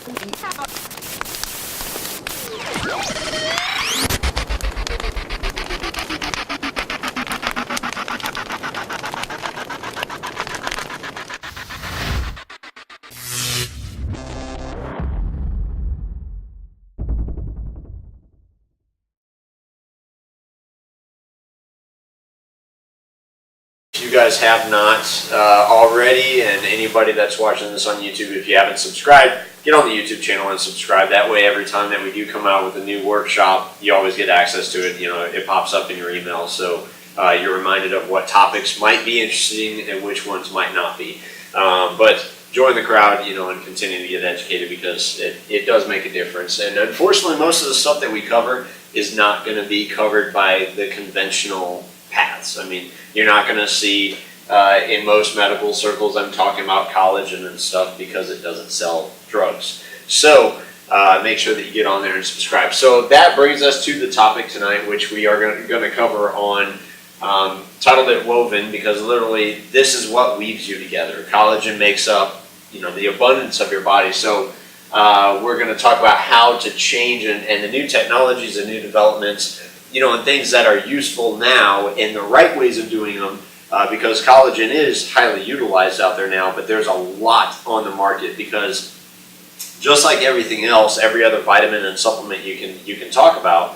If you guys have not already, and anybody that's watching this on YouTube, if you haven't subscribed, get on the YouTube channel and subscribe. That way, every time that we do come out with a new workshop, you always get access to it. You know, it pops up in your email, so you're reminded of what topics might be interesting and which ones might not be. But join the crowd, you know, and continue to get educated, because it does make a difference. And unfortunately, most of the stuff that we cover is not going to be covered by the conventional paths. I mean, you're not going to see in most medical circles, I'm talking about collagen and stuff, because it doesn't sell drugs. So make sure that you get on there and subscribe. So that brings us to the topic tonight, which we are going to cover on titled it Woven, because literally this is what weaves you together. Collagen makes up, you know, the abundance of your body. So we're going to talk about how to change and the new technologies and new developments, you know, and things that are useful now and the right ways of doing them, because collagen is highly utilized out there now, but there's a lot on the market, because just like everything else, every other vitamin and supplement you can talk about,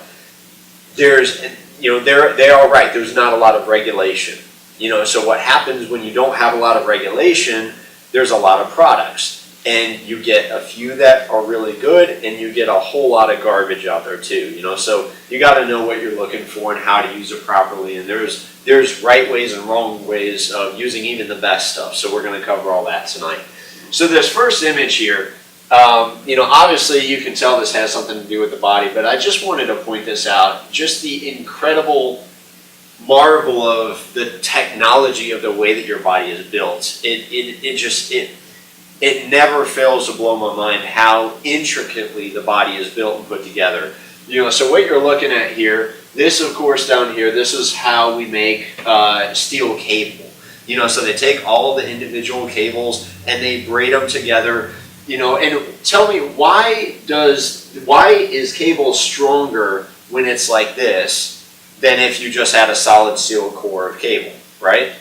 there's, you know, they are right, there's not a lot of regulation. You know, so what happens when you don't have a lot of regulation, there's a lot of products. And you get a few that are really good, and you get a whole lot of garbage out there too. You know, so you got to know what you're looking for and how to use it properly. And there's right ways and wrong ways of using even the best stuff. So we're going to cover all that tonight. So this first image here, you know, obviously you can tell this has something to do with the body, but I just wanted to point this out. Just the incredible marvel of the technology of the way that your body is built. It never fails to blow my mind how intricately the body is built and put together. You know, so what you're looking at here, this of course down here, this is how we make steel cable. You know, so they take all the individual cables and they braid them together. You know, and tell me, why is cable stronger when it's like this than if you just had a solid steel core of cable, right?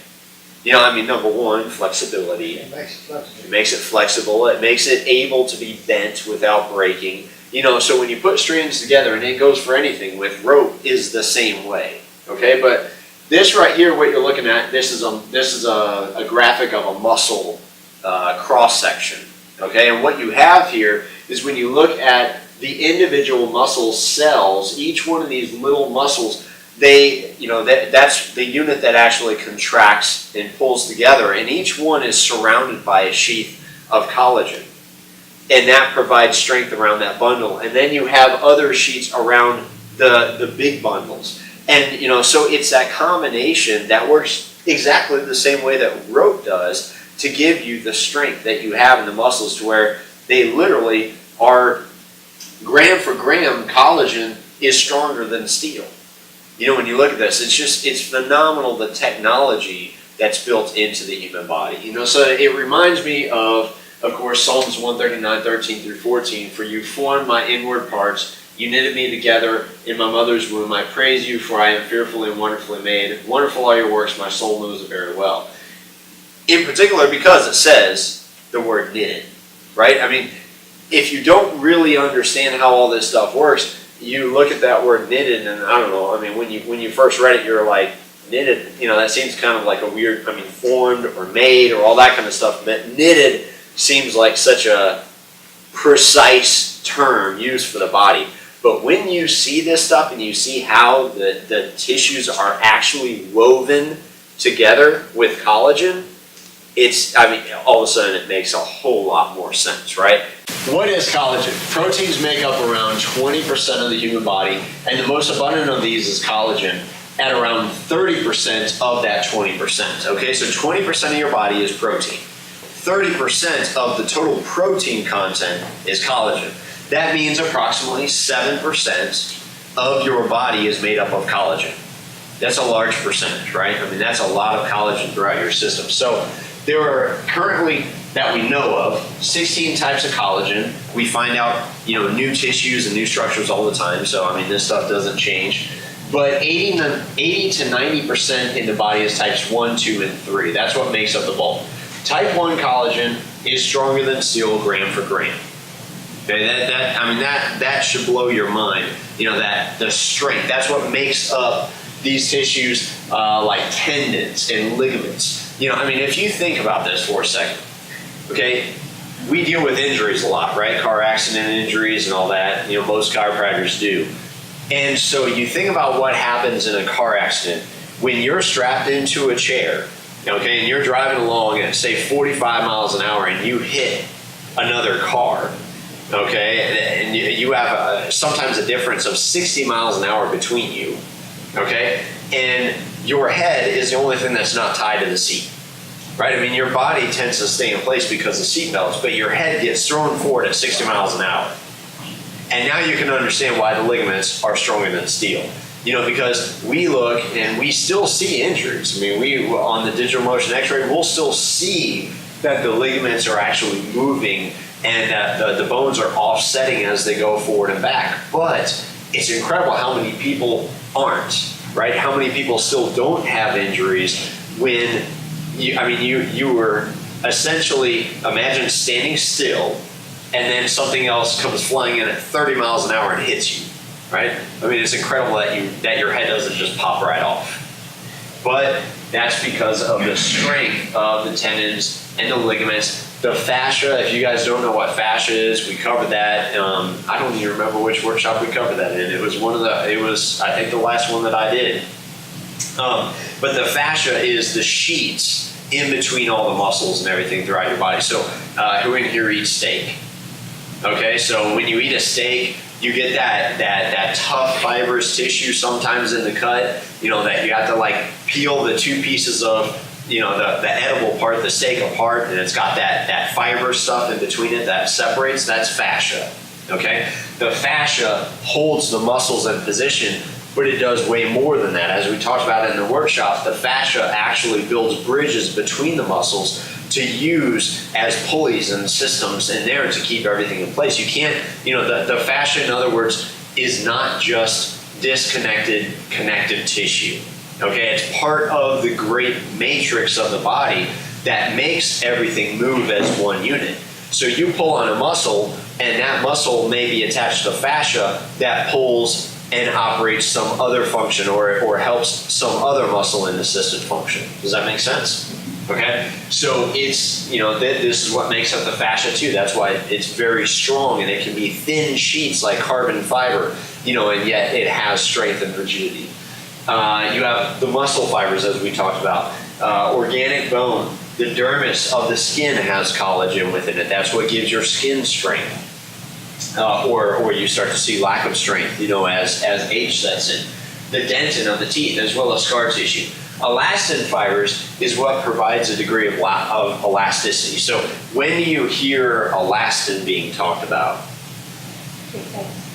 You know, I mean, number one, flexibility. It makes it flexible. It makes it flexible. It makes it able to be bent without breaking. You know, so when you put strands together, and it goes for anything, with rope is the same way. Okay, but this right here, what you're looking at, this is a graphic of a muscle cross section. Okay, and what you have here is when you look at the individual muscle cells, each one of these little muscles, that's the unit that actually contracts and pulls together, and each one is surrounded by a sheath of collagen, and that provides strength around that bundle. And then you have other sheets around the big bundles, and you know, so it's that combination that works exactly the same way that rope does to give you the strength that you have in the muscles, to where they literally are, gram for gram, collagen is stronger than steel. You know, when you look at this, it's phenomenal, the technology that's built into the human body. You know, so it reminds me of course, Psalms 139, 13 through 14. For you formed my inward parts, you knitted me together in my mother's womb. I praise you, for I am fearfully and wonderfully made. Wonderful are your works, my soul knows it very well. In particular, because it says the word knitted, right? I mean, if you don't really understand how all this stuff works, you look at that word knitted, and I don't know, I mean, when you first read it, you're like, knitted, you know, that seems kind of like a weird, I mean, formed or made or all that kind of stuff, but knitted seems like such a precise term used for the body. But when you see this stuff and you see how the tissues are actually woven together with collagen, I mean, all of a sudden it makes a whole lot more sense, right? What is collagen? Proteins make up around 20% of the human body, and the most abundant of these is collagen at around 30% of that 20%. Okay, so 20% of your body is protein. 30% of the total protein content is collagen. That means approximately 7% of your body is made up of collagen. That's a large percentage, right? I mean, that's a lot of collagen throughout your system. So there are currently, that we know of, 16 types of collagen. We find out, new tissues and new structures all the time. So, I mean, this stuff doesn't change. But 80 to 90% in the body is types 1, 2, and 3. That's what makes up the bulk. Type 1 collagen is stronger than steel gram for gram. Okay, that should blow your mind. That the strength, that's what makes up these tissues like tendons and ligaments. If you think about this for a second, okay, we deal with injuries a lot, right? Car accident injuries and all that, most chiropractors do. And so you think about what happens in a car accident when you're strapped into a chair, okay, and you're driving along at, say, 45 miles an hour and you hit another car, okay, and you have sometimes a difference of 60 miles an hour between you, okay, and your head is the only thing that's not tied to the seat, right? I mean, your body tends to stay in place because of seat belts, but your head gets thrown forward at 60 miles an hour. And now you can understand why the ligaments are stronger than steel. Because we look and we still see injuries. I mean, we on the digital motion x-ray, we'll still see that the ligaments are actually moving and that the bones are offsetting as they go forward and back. But it's incredible how many people aren't, right? How many people still don't have injuries when you were essentially, imagine standing still and then something else comes flying in at 30 miles an hour and hits you, right? I mean, it's incredible that your head doesn't just pop right off. But that's because of the strength of the tendons and the ligaments. The fascia, if you guys don't know what fascia is, we covered that. I don't even remember which workshop we covered that in. It was I think the last one that I did. But the fascia is the sheets in between all the muscles and everything throughout your body. So who in here eats steak? Okay, so when you eat a steak, you get that tough fibrous tissue sometimes in the cut, that you have to peel the two pieces of, the edible part, the steak apart, and it's got that fiber stuff in between it that separates. That's fascia, okay? The fascia holds the muscles in position, but it does way more than that. As we talked about in the workshop, the fascia actually builds bridges between the muscles to use as pulleys and systems in there to keep everything in place. You can't, the fascia, in other words, is not just disconnected connective tissue. Okay, it's part of the great matrix of the body that makes everything move as one unit. So you pull on a muscle, and that muscle may be attached to fascia that pulls and operates some other function or helps some other muscle in assisted function. Does that make sense? Okay, so it's, this is what makes up the fascia too. That's why it's very strong, and it can be thin sheets like carbon fiber, and yet it has strength and rigidity. You have the muscle fibers, as we talked about. Organic bone, the dermis of the skin has collagen within it. That's what gives your skin strength. Or you start to see lack of strength, as age sets in. The dentin of the teeth, as well as scar tissue. Elastin fibers is what provides a degree of elasticity. So when do you hear elastin being talked about?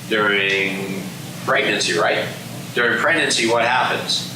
During pregnancy, right? During pregnancy, what happens?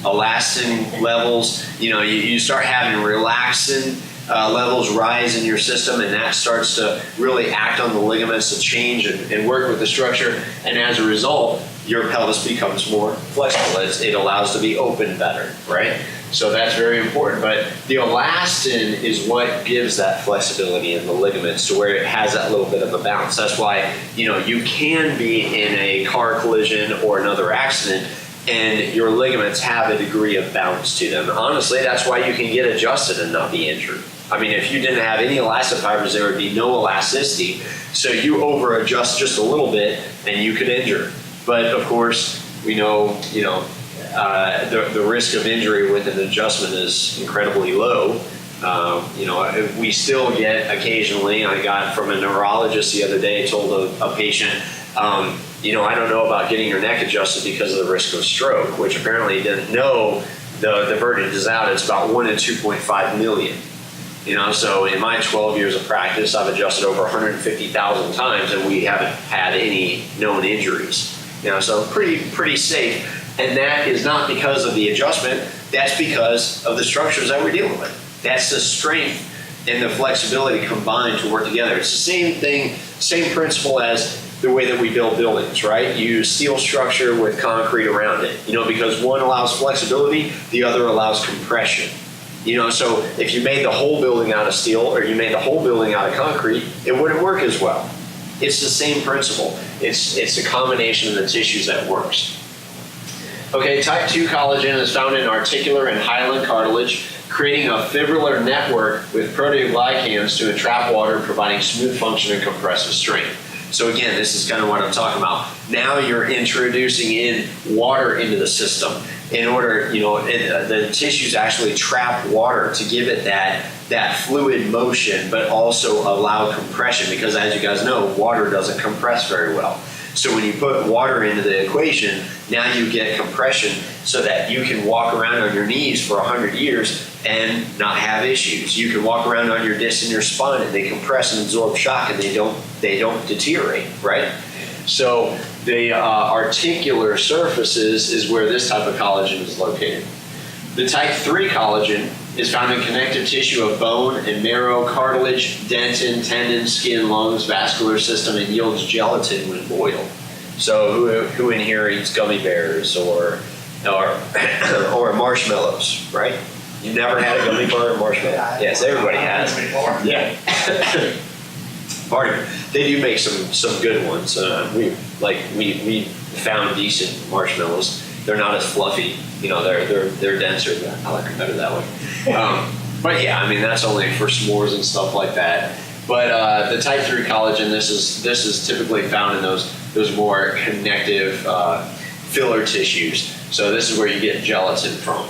Elastin levels, you start having relaxin levels rise in your system, and that starts to really act on the ligaments to change and work with the structure. And as a result, your pelvis becomes more flexible. It allows to be open better, right? So that's very important. But the elastin is what gives that flexibility in the ligaments to where it has that little bit of a bounce. That's why, you can be in a car collision or another accident and your ligaments have a degree of bounce to them. Honestly, that's why you can get adjusted and not be injured. I mean, if you didn't have any elastin fibers, there would be no elasticity. So you over adjust just a little bit and you could injure. But of course, we know, the risk of injury with an adjustment is incredibly low. We still get occasionally, I got from a neurologist the other day, told a patient, I don't know about getting your neck adjusted because of the risk of stroke, which apparently he didn't know. The verdict is out. It's about 1 in 2.5 million. So in my 12 years of practice, I've adjusted over 150,000 times, and we haven't had any known injuries. So pretty safe. And that is not because of the adjustment. That's because of the structures that we're dealing with. That's the strength and the flexibility combined to work together. It's the same thing, same principle as the way that we build buildings, right? You use steel structure with concrete around it, because one allows flexibility, the other allows compression. So if you made the whole building out of steel or you made the whole building out of concrete, it wouldn't work as well. It's the same principle. It's a combination of the tissues that works. Okay, type 2 collagen is found in articular and hyaline cartilage, creating a fibrillar network with proteoglycans to entrap water, providing smooth function and compressive strength. So again, this is kind of what I'm talking about. Now you're introducing in water into the system in order, the tissues actually trap water to give it that fluid motion, but also allow compression, because as you guys know, water doesn't compress very well. So when you put water into the equation, now you get compression so that you can walk around on your knees for 100 years and not have issues. You can walk around on your discs and your spine and they compress and absorb shock and they don't deteriorate, right? So the articular surfaces is where this type of collagen is located. The type 3 collagen is found in connective tissue of bone and marrow, cartilage, dentin, tendon, skin, lungs, vascular system, and yields gelatin when boiled. So who in here eats gummy bears or marshmallows, right? You've never had a gummy bear or marshmallow? Yes, everybody has. Yeah. Pardon me. They do make some good ones. We found decent marshmallows. They're not as fluffy. They're denser. I like them better that way. But yeah, I mean that's only for s'mores and stuff like that. But the type 3 collagen, this is typically found in those more connective filler tissues. So this is where you get gelatin from.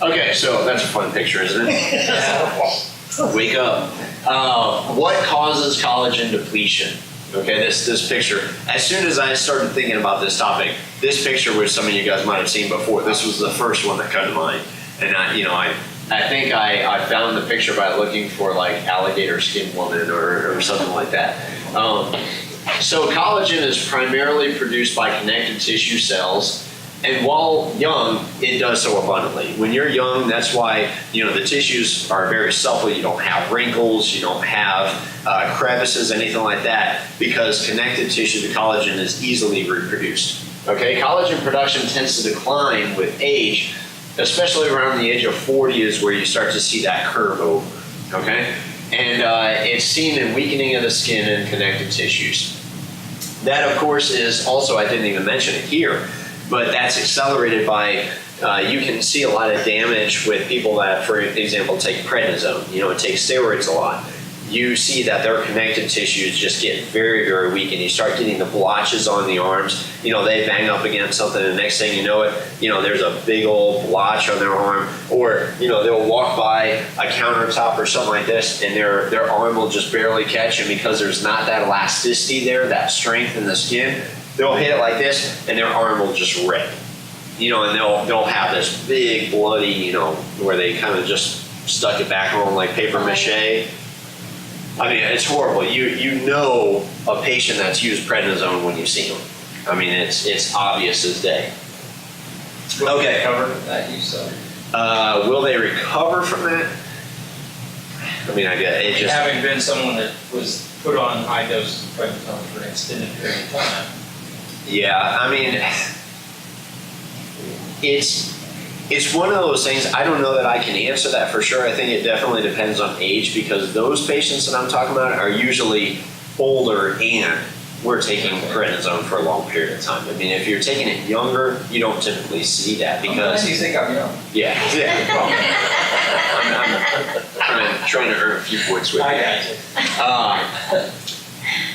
Okay, so that's a fun picture, isn't it? Wake up. What causes collagen depletion? Okay, this picture. As soon as I started thinking about this topic, this picture, which some of you guys might have seen before, this was the first one that came to mind. And I think I found the picture by looking for like alligator skin woman or something like that. So collagen is primarily produced by connective tissue cells. And while young, it does so abundantly. When you're young, that's why the tissues are very supple. You don't have wrinkles, you don't have crevices, anything like that, because connective tissue, the collagen, is easily reproduced. Okay, collagen production tends to decline with age, especially around the age of 40 is where you start to see that curve over. Okay, and it's seen in weakening of the skin and connective tissues. That, of course, is also, I didn't even mention it here, but that's accelerated by, you can see a lot of damage with people that, for example, take prednisone, take steroids a lot. You see that their connective tissues just get very, very weak, and you start getting the blotches on the arms. They bang up against something, and the next thing you know it, there's a big old blotch on their arm, or, they'll walk by a countertop or something like this, and their arm will just barely catch, and because there's not that elasticity there, that strength in the skin, they'll hit it like this, and their arm will just rip. And they'll have this big bloody, where they kind of just stuck it back on like paper mache. I mean, it's horrible. You know a patient that's used prednisone when you see them. I mean, it's obvious as day. Will they recover from that use of? Will they recover from that? I mean, I guess it just having been someone that was put on high doses of prednisone for an extended period of time. Yeah, I mean, it's one of those things. I don't know that I can answer that for sure. I think it definitely depends on age, because those patients that I'm talking about are usually older and we're taking prednisone for a long period of time. I mean, if you're taking it younger, you don't typically see that because you think I'm young. Yeah. I'm trying to earn a few points with you. I got you.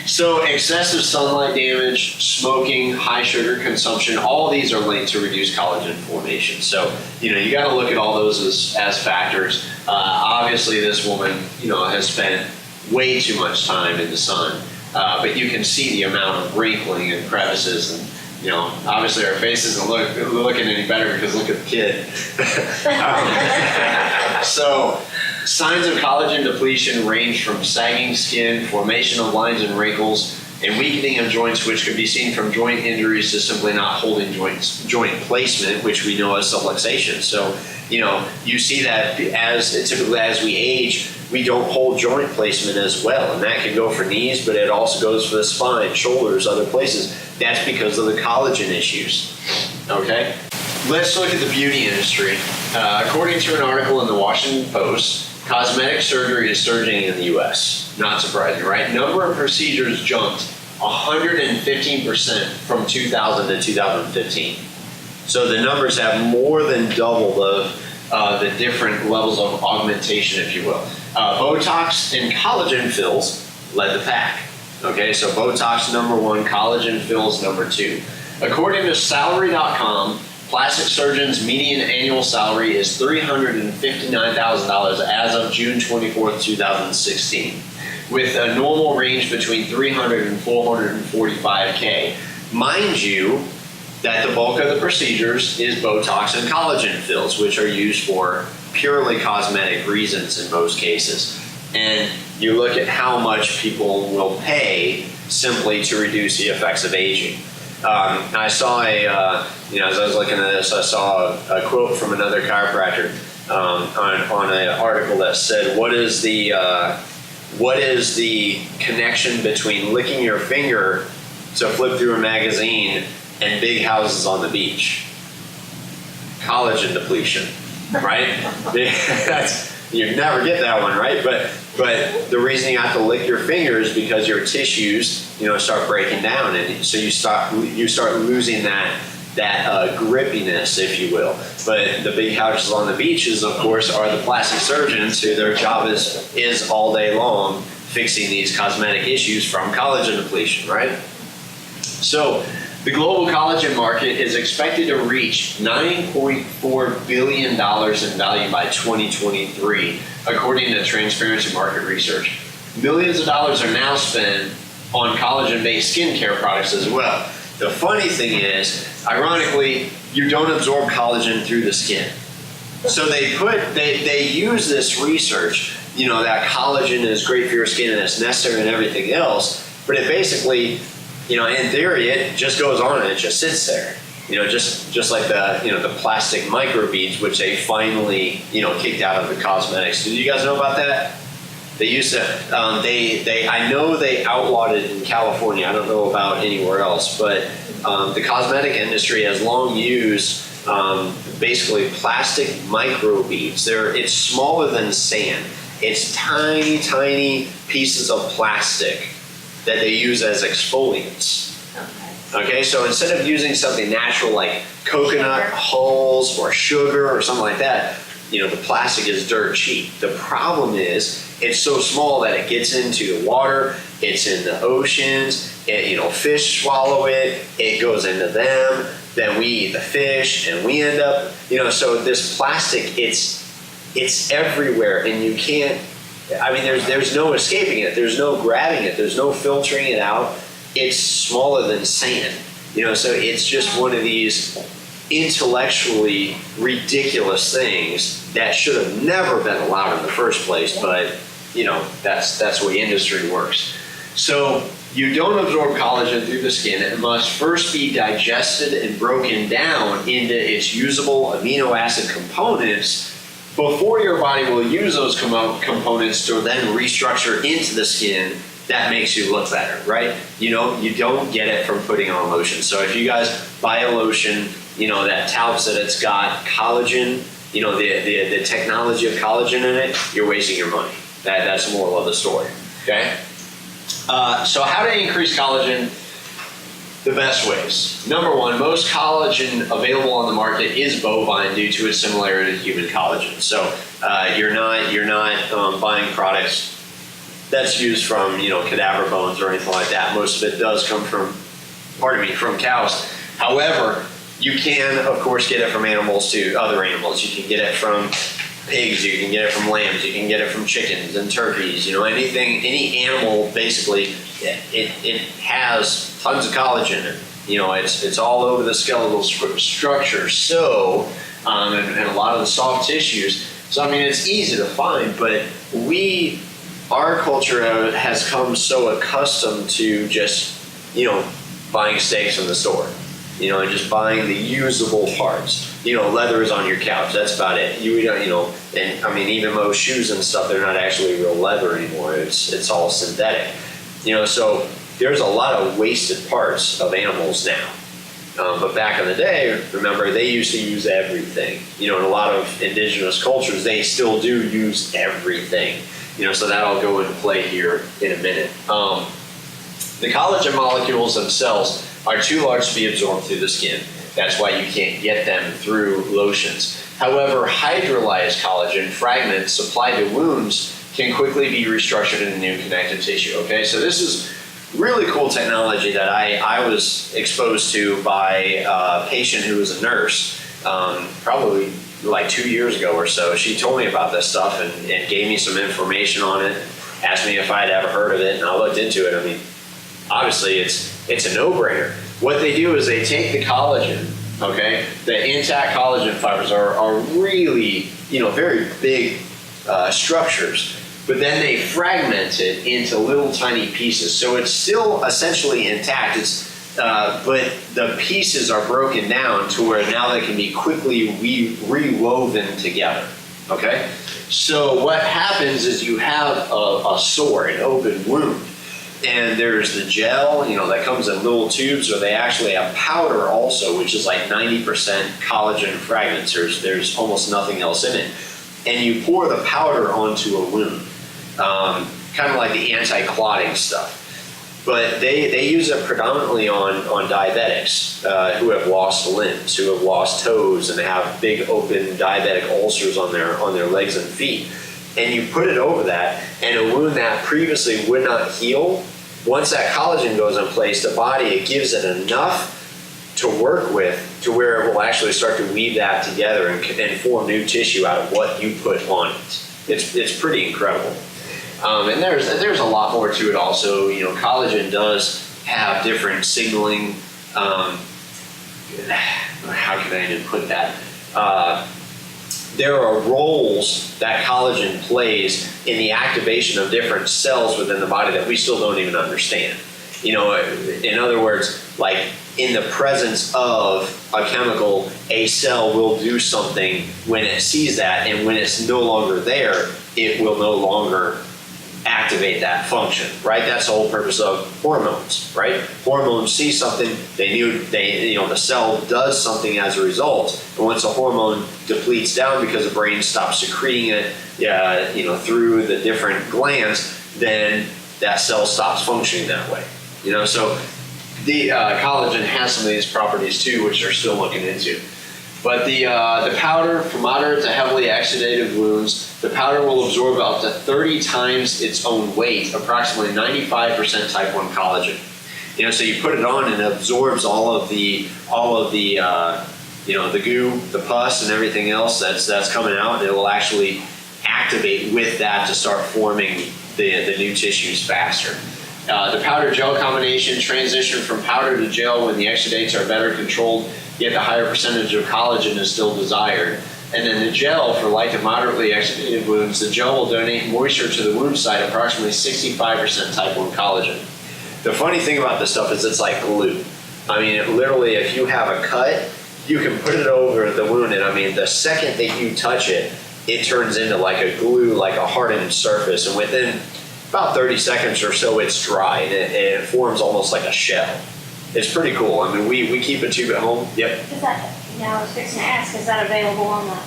So excessive sunlight damage, smoking, high sugar consumption, all these are linked to reduced collagen formation. So, you got to look at all those as factors. Obviously, this woman, has spent way too much time in the sun, but you can see the amount of wrinkling and crevices, and obviously her face isn't looking any better because look at the kid. So. Signs of collagen depletion range from sagging skin, formation of lines and wrinkles, and weakening of joints, which could be seen from joint injuries to simply not holding joint placement, which we know as subluxation. So you see that typically as we age, we don't hold joint placement as well. And that can go for knees, but it also goes for the spine, shoulders, other places. That's because of the collagen issues, okay? Let's look at the beauty industry. According to an article in the Washington Post, cosmetic surgery is surging in the US. Not surprising, right? Number of procedures jumped 115% from 2000 to 2015. So the numbers have more than doubled the different levels of augmentation, if you will. Botox and collagen fills led the pack. Okay, so Botox number 1, collagen fills number 2. According to salary.com, plastic surgeons' median annual salary is $359,000 as of June 24th, 2016, with a normal range between $300 and $445K. Mind you, that the bulk of the procedures is Botox and collagen fills, which are used for purely cosmetic reasons in most cases. And you look at how much people will pay simply to reduce the effects of aging. I saw as I was looking at this, I saw a quote from another chiropractor on an article that said, what is the connection between licking your finger to flip through a magazine and big houses on the beach? Collagen depletion, right? You never get that one, right? But the reason you have to lick your fingers is because your tissues, start breaking down, and so you start losing that grippiness, if you will. But the big houses on the beaches, of course, are the plastic surgeons who their job is all day long fixing these cosmetic issues from collagen depletion, right? So the global collagen market is expected to reach $9.4 billion in value by 2023, according to Transparency Market Research. Millions of dollars are now spent on collagen-based skincare products as well. The funny thing is, ironically, you don't absorb collagen through the skin. So they use this research, that collagen is great for your skin and it's necessary and everything else, but it basically, in theory, it just goes on and it just sits there. Just like the plastic microbeads, which they finally, kicked out of the cosmetics. Do you guys know about that? They used to, I know they outlawed it in California. I don't know about anywhere else, but the cosmetic industry has long used basically plastic microbeads. It's smaller than sand. It's tiny, tiny pieces of plastic that they use as exfoliants. Okay, so instead of using something natural like coconut hulls or sugar or something like that, the plastic is dirt cheap. The problem is it's so small that it gets into the water, it's in the oceans, fish swallow it, it goes into them, then we eat the fish and we end up, so this plastic, it's everywhere, and you can't, there's no escaping it, there's no grabbing it, there's no filtering it out. It's smaller than sand, so it's just one of these intellectually ridiculous things that should have never been allowed in the first place, but that's the way industry works. So you don't absorb collagen through the skin. It must first be digested and broken down into its usable amino acid components before your body will use those components to then restructure into the skin. That makes you look better, right? You don't get it from putting on lotion. So if you guys buy a lotion, that touts that it's got collagen, the technology of collagen in it, you're wasting your money. That's the moral of the story, okay? So how to increase collagen? The best ways. Number one, most collagen available on the market is bovine due to its similarity to human collagen. So you're not buying products that's used from cadaver bones or anything like that. Most of it does come from cows. However, you can of course get it from animals too, other animals. You can get it from pigs, you can get it from lambs, you can get it from chickens and turkeys. Any animal basically, it has tons of collagen in it. It's all over the skeletal structure. So and a lot of the soft tissues. So it's easy to find, but our culture has come so accustomed to just, buying steaks from the store. and just buying the usable parts. Leather is on your couch. That's about it. And I mean, even most shoes and stuff, they're not actually real leather anymore. It's all synthetic. So there's a lot of wasted parts of animals now. But back in the day, remember, they used to use everything. In a lot of indigenous cultures, they still do use everything. So that'll go into play here in a minute. The collagen molecules themselves are too large to be absorbed through the skin. That's why you can't get them through lotions. However, hydrolyzed collagen fragments supplied to wounds can quickly be restructured into new connective tissue. Okay, so this is really cool technology that I was exposed to by a patient who was a nurse, probably like 2 years ago or so. She told me about this stuff and gave me some information on it, asked me if I'd ever heard of it, and I looked into it. I mean, obviously it's a no-brainer. What they do is they take the collagen, okay? The intact collagen fibers are really, very big structures, but then they fragment it into little tiny pieces. So it's still essentially intact. But the pieces are broken down to where now they can be quickly rewoven together, okay? So what happens is you have a sore, an open wound, and there's the gel, that comes in little tubes, or they actually have powder also, which is like 90% collagen fragments. There's almost nothing else in it. And you pour the powder onto a wound, kind of like the anti-clotting stuff. But they use it predominantly on diabetics who have lost limbs, who have lost toes, and have big open diabetic ulcers on their legs and feet. And you put it over that, and a wound that previously would not heal, once that collagen goes in place, the body, it gives it enough to work with to where it will actually start to weave that together and form new tissue out of what you put on it. It's pretty incredible. And there's a lot more to it also. Collagen does have different signaling. How can I even put that? There are roles that collagen plays in the activation of different cells within the body that we still don't even understand. In other words, like in the presence of a chemical, a cell will do something when it sees that, and when it's no longer there, it will no longer activate that function, right? That's the whole purpose of hormones, right? Hormones see something, the cell does something as a result, and once a hormone depletes down because the brain stops secreting it, through the different glands, then that cell stops functioning that way. So the collagen has some of these properties too, which they're still looking into. But the powder for moderate to heavily exudative wounds, the powder will absorb up to 30 times its own weight, approximately 95% type 1 collagen. So you put it on and it absorbs all of the the goo, the pus, and everything else that's coming out, and it will actually activate with that to start forming the new tissues faster. The powder gel combination transition from powder to gel when the exudates are better controlled, yet the higher percentage of collagen is still desired. And then the gel for light to moderately exudated wounds, the gel will donate moisture to the wound site, approximately 65% type 1 collagen. The funny thing about this stuff is it's like glue. I mean, literally, if you have a cut, you can put it over the wound, and I mean, the second that you touch it, it turns into like a glue, like a hardened surface, and within about 30 seconds or so, it's dry, and it forms almost like a shell. It's pretty cool. I mean, we keep a tube at home. Yep. Is that, I was fixing to ask, is that available on the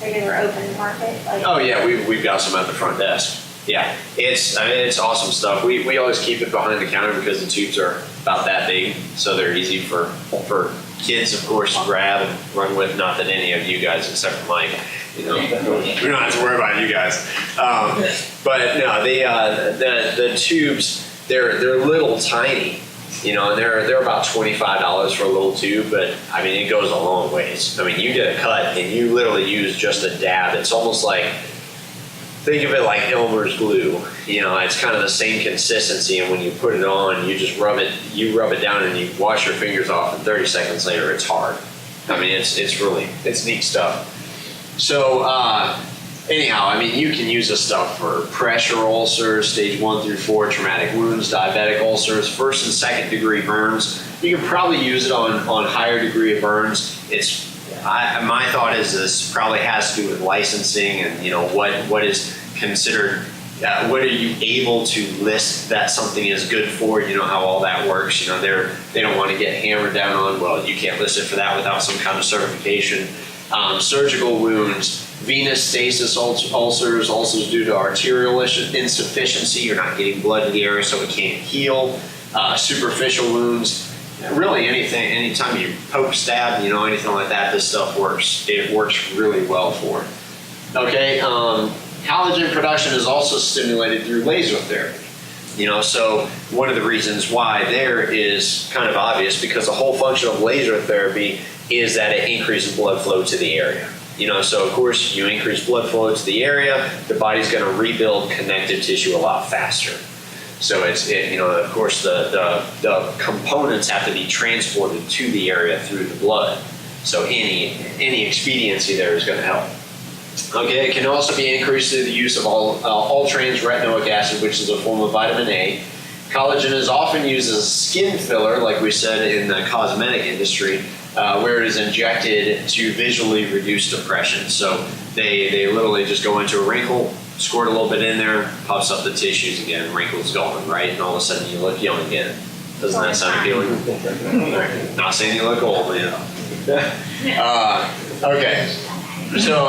regular open market? Oh yeah, we've got some at the front desk. Yeah, it's awesome stuff. We always keep it behind the counter because the tubes are about that big, so they're easy for kids, of course, to grab and run with. Not that any of you guys, except for Mike, we don't have to worry about you guys. But no, the tubes, they're little tiny, and they're about $25 for a little tube, but I mean, it goes a long ways. I mean, you get a cut and you literally use just a dab. It's almost like, think of it like Elmer's glue. It's kind of the same consistency, and when you put it on, you just rub it down and you wash your fingers off, and 30 seconds later, it's hard. I mean, it's neat stuff. So anyhow, I mean, you can use this stuff for pressure ulcers, stage 1 through 4, traumatic wounds, diabetic ulcers, first and second degree burns. You can probably use it on higher degree of burns. My thought is this probably has to do with licensing and, you know, what is considered, what are you able to list that something is good for? You know how all that works. You know, they don't want to get hammered down on, well, you can't list it for that without some kind of certification. Surgical wounds, venous stasis ulcers, ulcers due to arterial insufficiency. You're not getting blood in the area, so it can't heal. Superficial wounds. Really anything, anytime you poke, stab, you know, anything like that, this stuff works. It works really well for it. Okay, collagen production is also stimulated through laser therapy. You know, so one of the reasons why there is kind of obvious, because the whole function of laser therapy is that it increases blood flow to the area. You know, so of course you increase blood flow to the area, the body's going to rebuild connective tissue a lot faster. So you know, of course the components have to be transported to the area through the blood. So any expediency there is going to help. Okay, it can also be increased through the use of all-trans retinoic acid, which is a form of vitamin A. Collagen is often used as a skin filler, like we said in the cosmetic industry, where it is injected to visually reduce depression. So they literally just go into a wrinkle, squirt a little bit in there, puffs up the tissues again, wrinkle's gone, right? And all of a sudden you look young again. Doesn't that sound appealing? Not saying you look old, man. Okay. So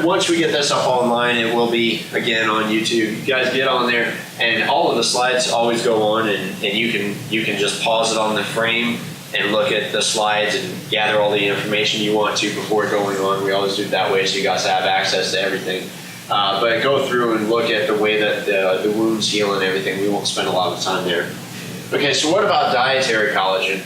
once we get this up online, it will be again on YouTube. You guys get on there, and all of the slides always go on, and you can just pause it on the frame and look at the slides and gather all the information you want to before going on. We always do it that way, so you guys have access to everything. But go through and look at the way that the wounds heal and everything. We won't spend a lot of time there. Okay, so what about dietary collagen?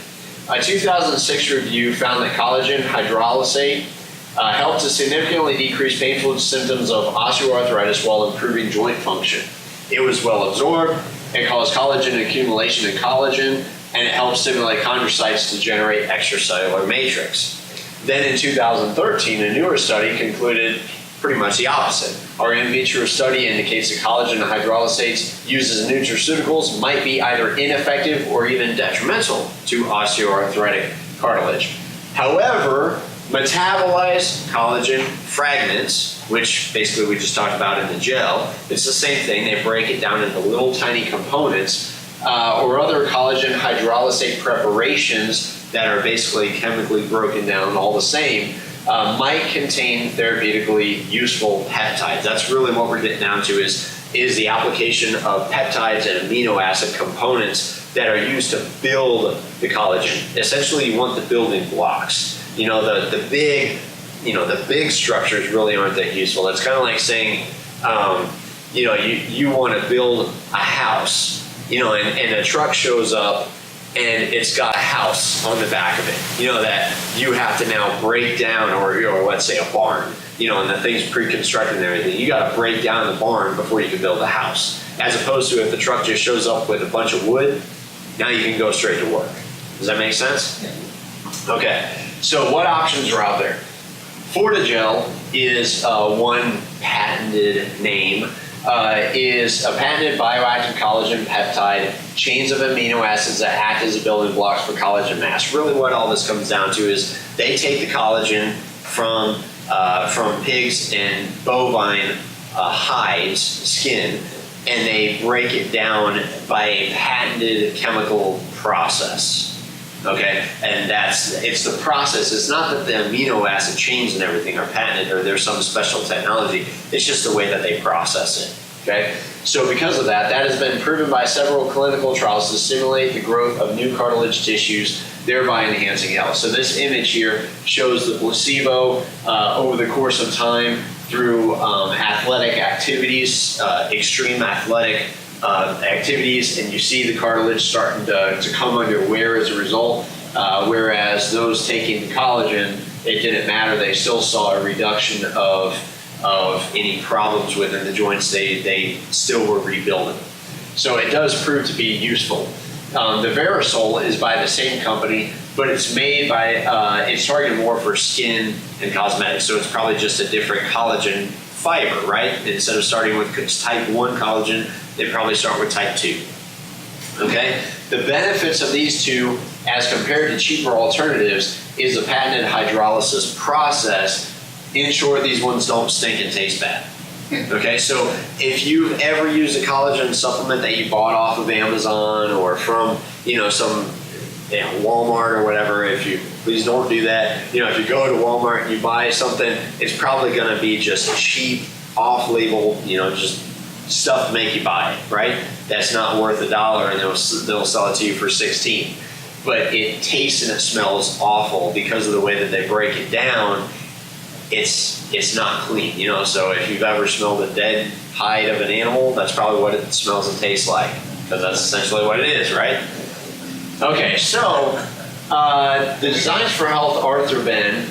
A 2006 review found that collagen hydrolysate helped to significantly decrease painful symptoms of osteoarthritis while improving joint function. It was well absorbed, it caused collagen accumulation in collagen, and it helped stimulate chondrocytes to generate extracellular matrix. Then in 2013, a newer study concluded pretty much the opposite. Our in vitro study indicates that collagen hydrolysates used as nutraceuticals might be either ineffective or even detrimental to osteoarthritic cartilage. However, metabolized collagen fragments, which basically we just talked about in the gel, it's the same thing. They break it down into little tiny components, or other collagen hydrolysate preparations that are basically chemically broken down all the same, might contain therapeutically useful peptides. That's really what we're getting down to is the application of peptides and amino acid components that are used to build the collagen. Essentially, you want the building blocks. You know, the big structures really aren't that useful. It's kind of like saying, you want to build a house, and a truck shows up and it's got a house on the back of it, that you have to now break down, or let's say a barn, and the thing's pre-constructed and everything. You got to break down the barn before you can build a house. As opposed to if the truck just shows up with a bunch of wood, now you can go straight to work. Does that make sense? Yeah. Okay. So what options are out there? Fortigel is one patented name, is a patented bioactive collagen peptide, chains of amino acids that act as building blocks for collagen mass. Really what all this comes down to is they take the collagen from pigs and bovine hides, skin, and they break it down by a patented chemical process. Okay, and it's the process. It's not that the amino acid chains and everything are patented or there's some special technology. It's just the way that they process it. Okay, so because of that has been proven by several clinical trials to stimulate the growth of new cartilage tissues, thereby enhancing health. So this image here shows the placebo over the course of time through athletic activities, extreme athletic activities, and you see the cartilage starting to come under wear as a result, whereas those taking the collagen, it didn't matter. They still saw a reduction of any problems within the joints. They still were rebuilding. So it does prove to be useful. The Verisol is by the same company, but it's made by, it's targeted more for skin and cosmetics. So it's probably just a different collagen fiber, right? Instead of starting with type 1 collagen, they probably start with type 2. Okay? The benefits of these two as compared to cheaper alternatives is the patented hydrolysis process. In short, these ones don't stink and taste bad. Okay, so if you've ever used a collagen supplement that you bought off of Amazon or from, some Walmart or whatever, please don't do that. If you go to Walmart and you buy something, it's probably going to be just cheap, off-label, just stuff to make you buy it, right? That's not worth $1 and they'll sell it to you for 16. But it tastes and it smells awful because of the way that they break it down. It's not clean, so if you've ever smelled a dead hide of an animal, that's probably what it smells and tastes like, because that's essentially what it is, right? Okay, so the Designs for Health Arthroben,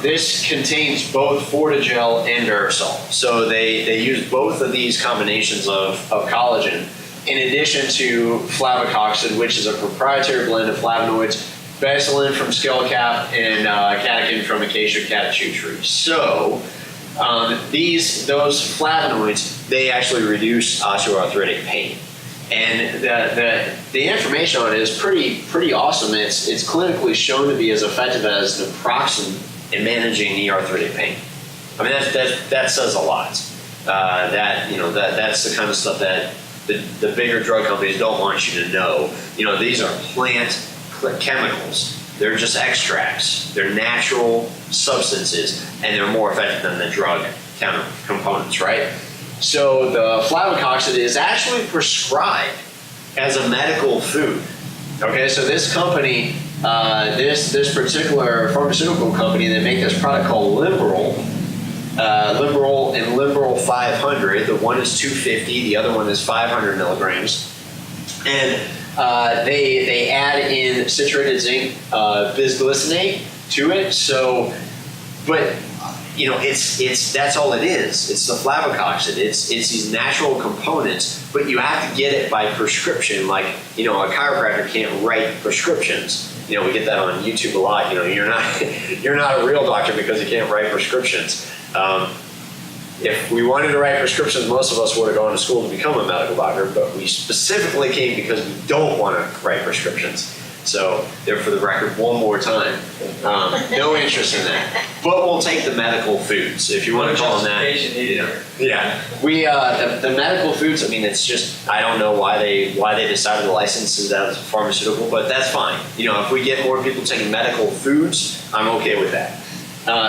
this contains both Fortigel and Verisol. So they use both of these combinations of collagen in addition to flavocoxid, which is a proprietary blend of flavonoids, Bacillin from skullcap, and catechin from acacia catechu tree. So those flavonoids, they actually reduce osteoarthritic pain. And the information on it is pretty awesome. It's clinically shown to be as effective as naproxen in managing knee arthritic pain. I mean, that says a lot. That's the kind of stuff that the bigger drug companies don't want you to know. These are plant chemicals. They're just extracts. They're natural substances, and they're more effective than the drug components, right? So the flavocoxid is actually prescribed as a medical food. Okay, so this company, this particular pharmaceutical company, they make this product called Limbrol. Limbrol and Limbrol 500. The one is 250, the other one is 500 milligrams. And they add in citrated zinc bisglycinate to it. So, but that's all it is. It's the flavocoxid. It's these natural components, but you have to get it by prescription. Like, a chiropractor can't write prescriptions. We get that on YouTube a lot. You're not a real doctor because you can't write prescriptions. If we wanted to write prescriptions, most of us would have gone to school to become a medical doctor, but we specifically came because we don't want to write prescriptions. So, there for the record, one more time. No interest in that. But we'll take the medical foods, if you want to call them that. Yeah. We, the medical foods, it's just, I don't know why they decided to license it as a pharmaceutical, but that's fine. If we get more people taking medical foods, I'm okay with that.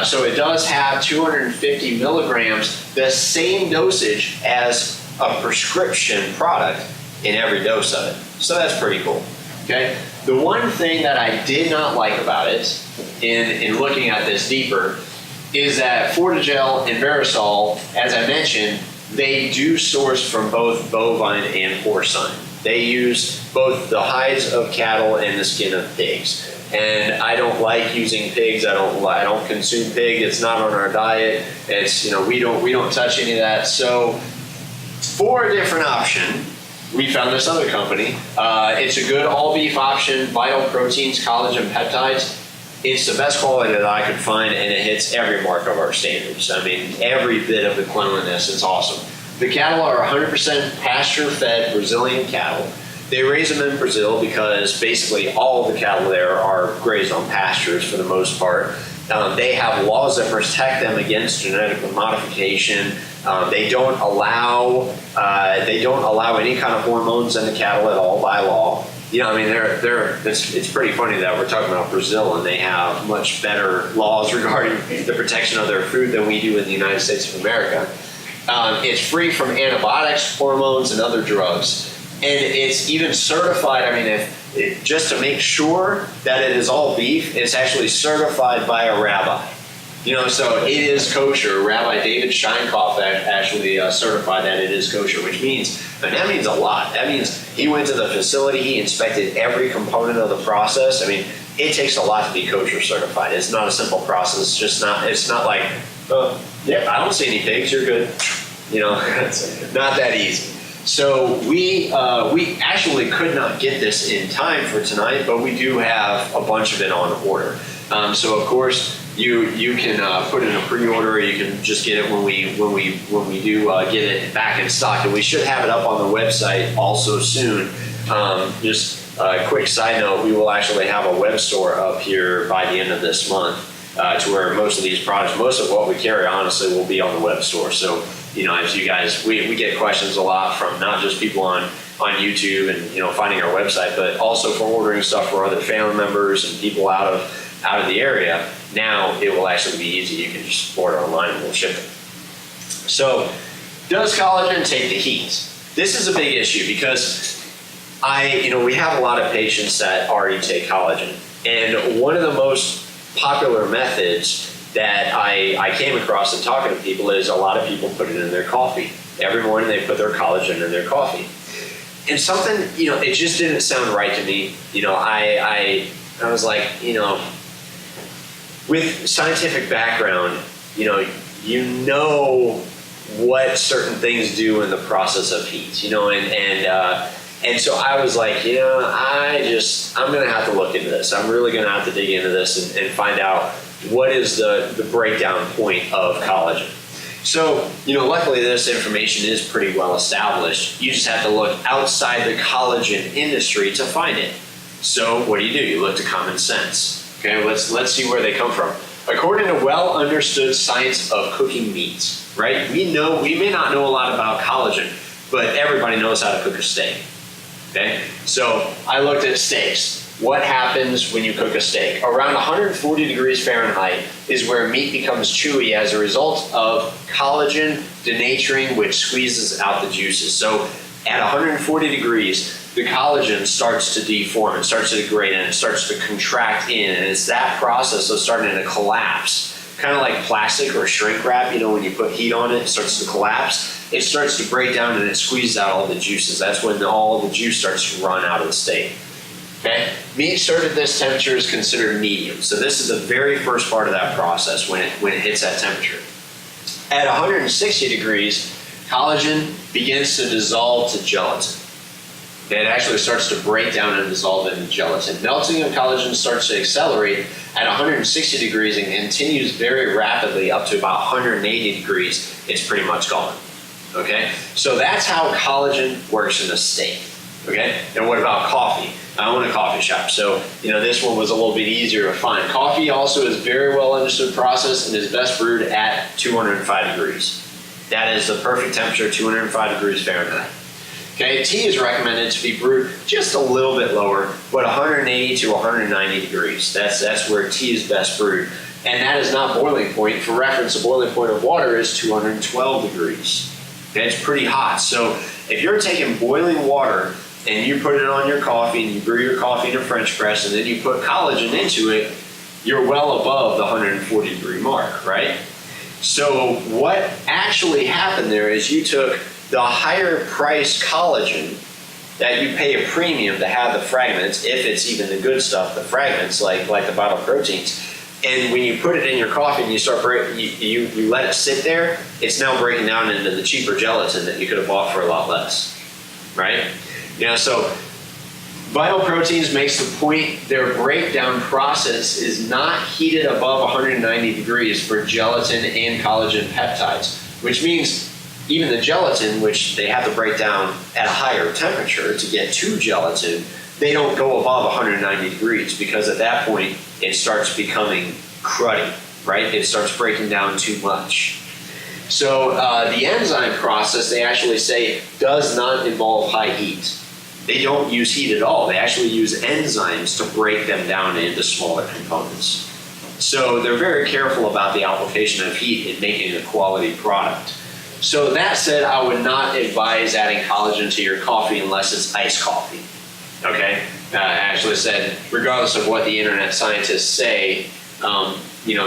So it does have 250 milligrams, the same dosage as a prescription product in every dose of it. So that's pretty cool. Okay. The one thing that I did not like about it, in looking at this deeper, is that Fortigel and Verisol, as I mentioned, they do source from both bovine and porcine. They use both the hides of cattle and the skin of pigs. And I don't like using pigs. I don't consume pig. It's not on our diet. It's we don't touch any of that. So for a different option, we found this other company. It's a good all beef option, vital proteins, collagen, peptides. It's the best quality that I could find, and it hits every mark of our standards. Every bit of the cleanliness. It's awesome. The cattle are 100% pasture-fed Brazilian cattle. They raise them in Brazil because basically all of the cattle there are grazed on pastures for the most part. They have laws that protect them against genetic modification. They don't allow any kind of hormones in the cattle at all by law. It's pretty funny that we're talking about Brazil and they have much better laws regarding the protection of their food than we do in the United States of America. It's free from antibiotics, hormones, and other drugs. And it's even certified, just to make sure that it is all beef, it's actually certified by a rabbi. So it is kosher. Rabbi David Scheinkopf actually certified that it is kosher, which means, and that means a lot. That means he went to the facility, he inspected every component of the process. It takes a lot to be kosher certified. It's not a simple process. It's not like, I don't see any pigs, you're good. It's not that easy. So we actually could not get this in time for tonight, but we do have a bunch of it on order. So of course you can put in a pre-order, or you can just get it when we do get it back in stock, and we should have it up on the website also soon. Just a quick side note: we will actually have a web store up here by the end of this month, to where most of these products, most of what we carry, honestly, will be on the web store. So, as you guys, we get questions a lot from not just people on YouTube and, finding our website, but also for ordering stuff for other family members and people out of the area. Now it will actually be easy. You can just order online and we'll ship it. So, does collagen take the heat? This is a big issue because we have a lot of patients that already take collagen, and one of the most popular methods that I came across in talking to people is a lot of people put it in their coffee. Every morning they put their collagen in their coffee. And something, it just didn't sound right to me. I was like, with scientific background, you know what certain things do in the process of heat, and so I was like, I'm going to have to look into this. I'm really going to have to dig into this and find out what is the breakdown point of collagen. So, luckily this information is pretty well established. You just have to look outside the collagen industry to find it. So what do? You look to common sense. Okay, let's see where they come from. According to well understood science of cooking meats, right? We may not know a lot about collagen, but everybody knows how to cook a steak. Okay, so I looked at steaks. What happens when you cook a steak? Around 140 degrees Fahrenheit is where meat becomes chewy as a result of collagen denaturing, which squeezes out the juices. So at 140 degrees, the collagen starts to deform, it starts to degrade, and it starts to contract in. And it's that process of starting to collapse. Kind of like plastic or shrink wrap, when you put heat on it, it starts to collapse. It starts to break down and it squeezes out all the juices. That's when all the juice starts to run out of the steak. Okay? Meat served at this temperature is considered medium. So this is the very first part of that process when it hits that temperature. At 160 degrees, collagen begins to dissolve to gelatin. It actually starts to break down and dissolve into gelatin. Melting of collagen starts to accelerate at 160 degrees and continues very rapidly up to about 180 degrees. It's pretty much gone. Okay? So that's how collagen works in a steak. Okay? And what about coffee? I own a coffee shop, so this one was a little bit easier to find. Coffee also is a very well understood process and is best brewed at 205 degrees. That is the perfect temperature, 205 degrees Fahrenheit. Okay, tea is recommended to be brewed just a little bit lower, but 180 to 190 degrees. That's where tea is best brewed. And that is not boiling point. For reference, the boiling point of water is 212 degrees. Okay, it's pretty hot. So if you're taking boiling water and you put it on your coffee and you brew your coffee in a French press and then you put collagen into it, you're well above the 140 degree mark, right? So what actually happened there is you took the higher priced collagen that you pay a premium to have the fragments, if it's even the good stuff, the fragments like the vital proteins, and when you put it in your coffee and you start you let it sit there, it's now breaking down into the cheaper gelatin that you could have bought for a lot less, right? So vital proteins makes the point their breakdown process is not heated above 190 degrees for gelatin and collagen peptides, which means even the gelatin, which they have to break down at a higher temperature to get to gelatin, they don't go above 190 degrees because at that point it starts becoming cruddy, right? It starts breaking down too much. So the enzyme process, they actually say, does not involve high heat. They don't use heat at all. They actually use enzymes to break them down into smaller components. So they're very careful about the application of heat in making a quality product. So that said, I would not advise adding collagen to your coffee unless it's iced coffee. Okay? I actually said, regardless of what the internet scientists say,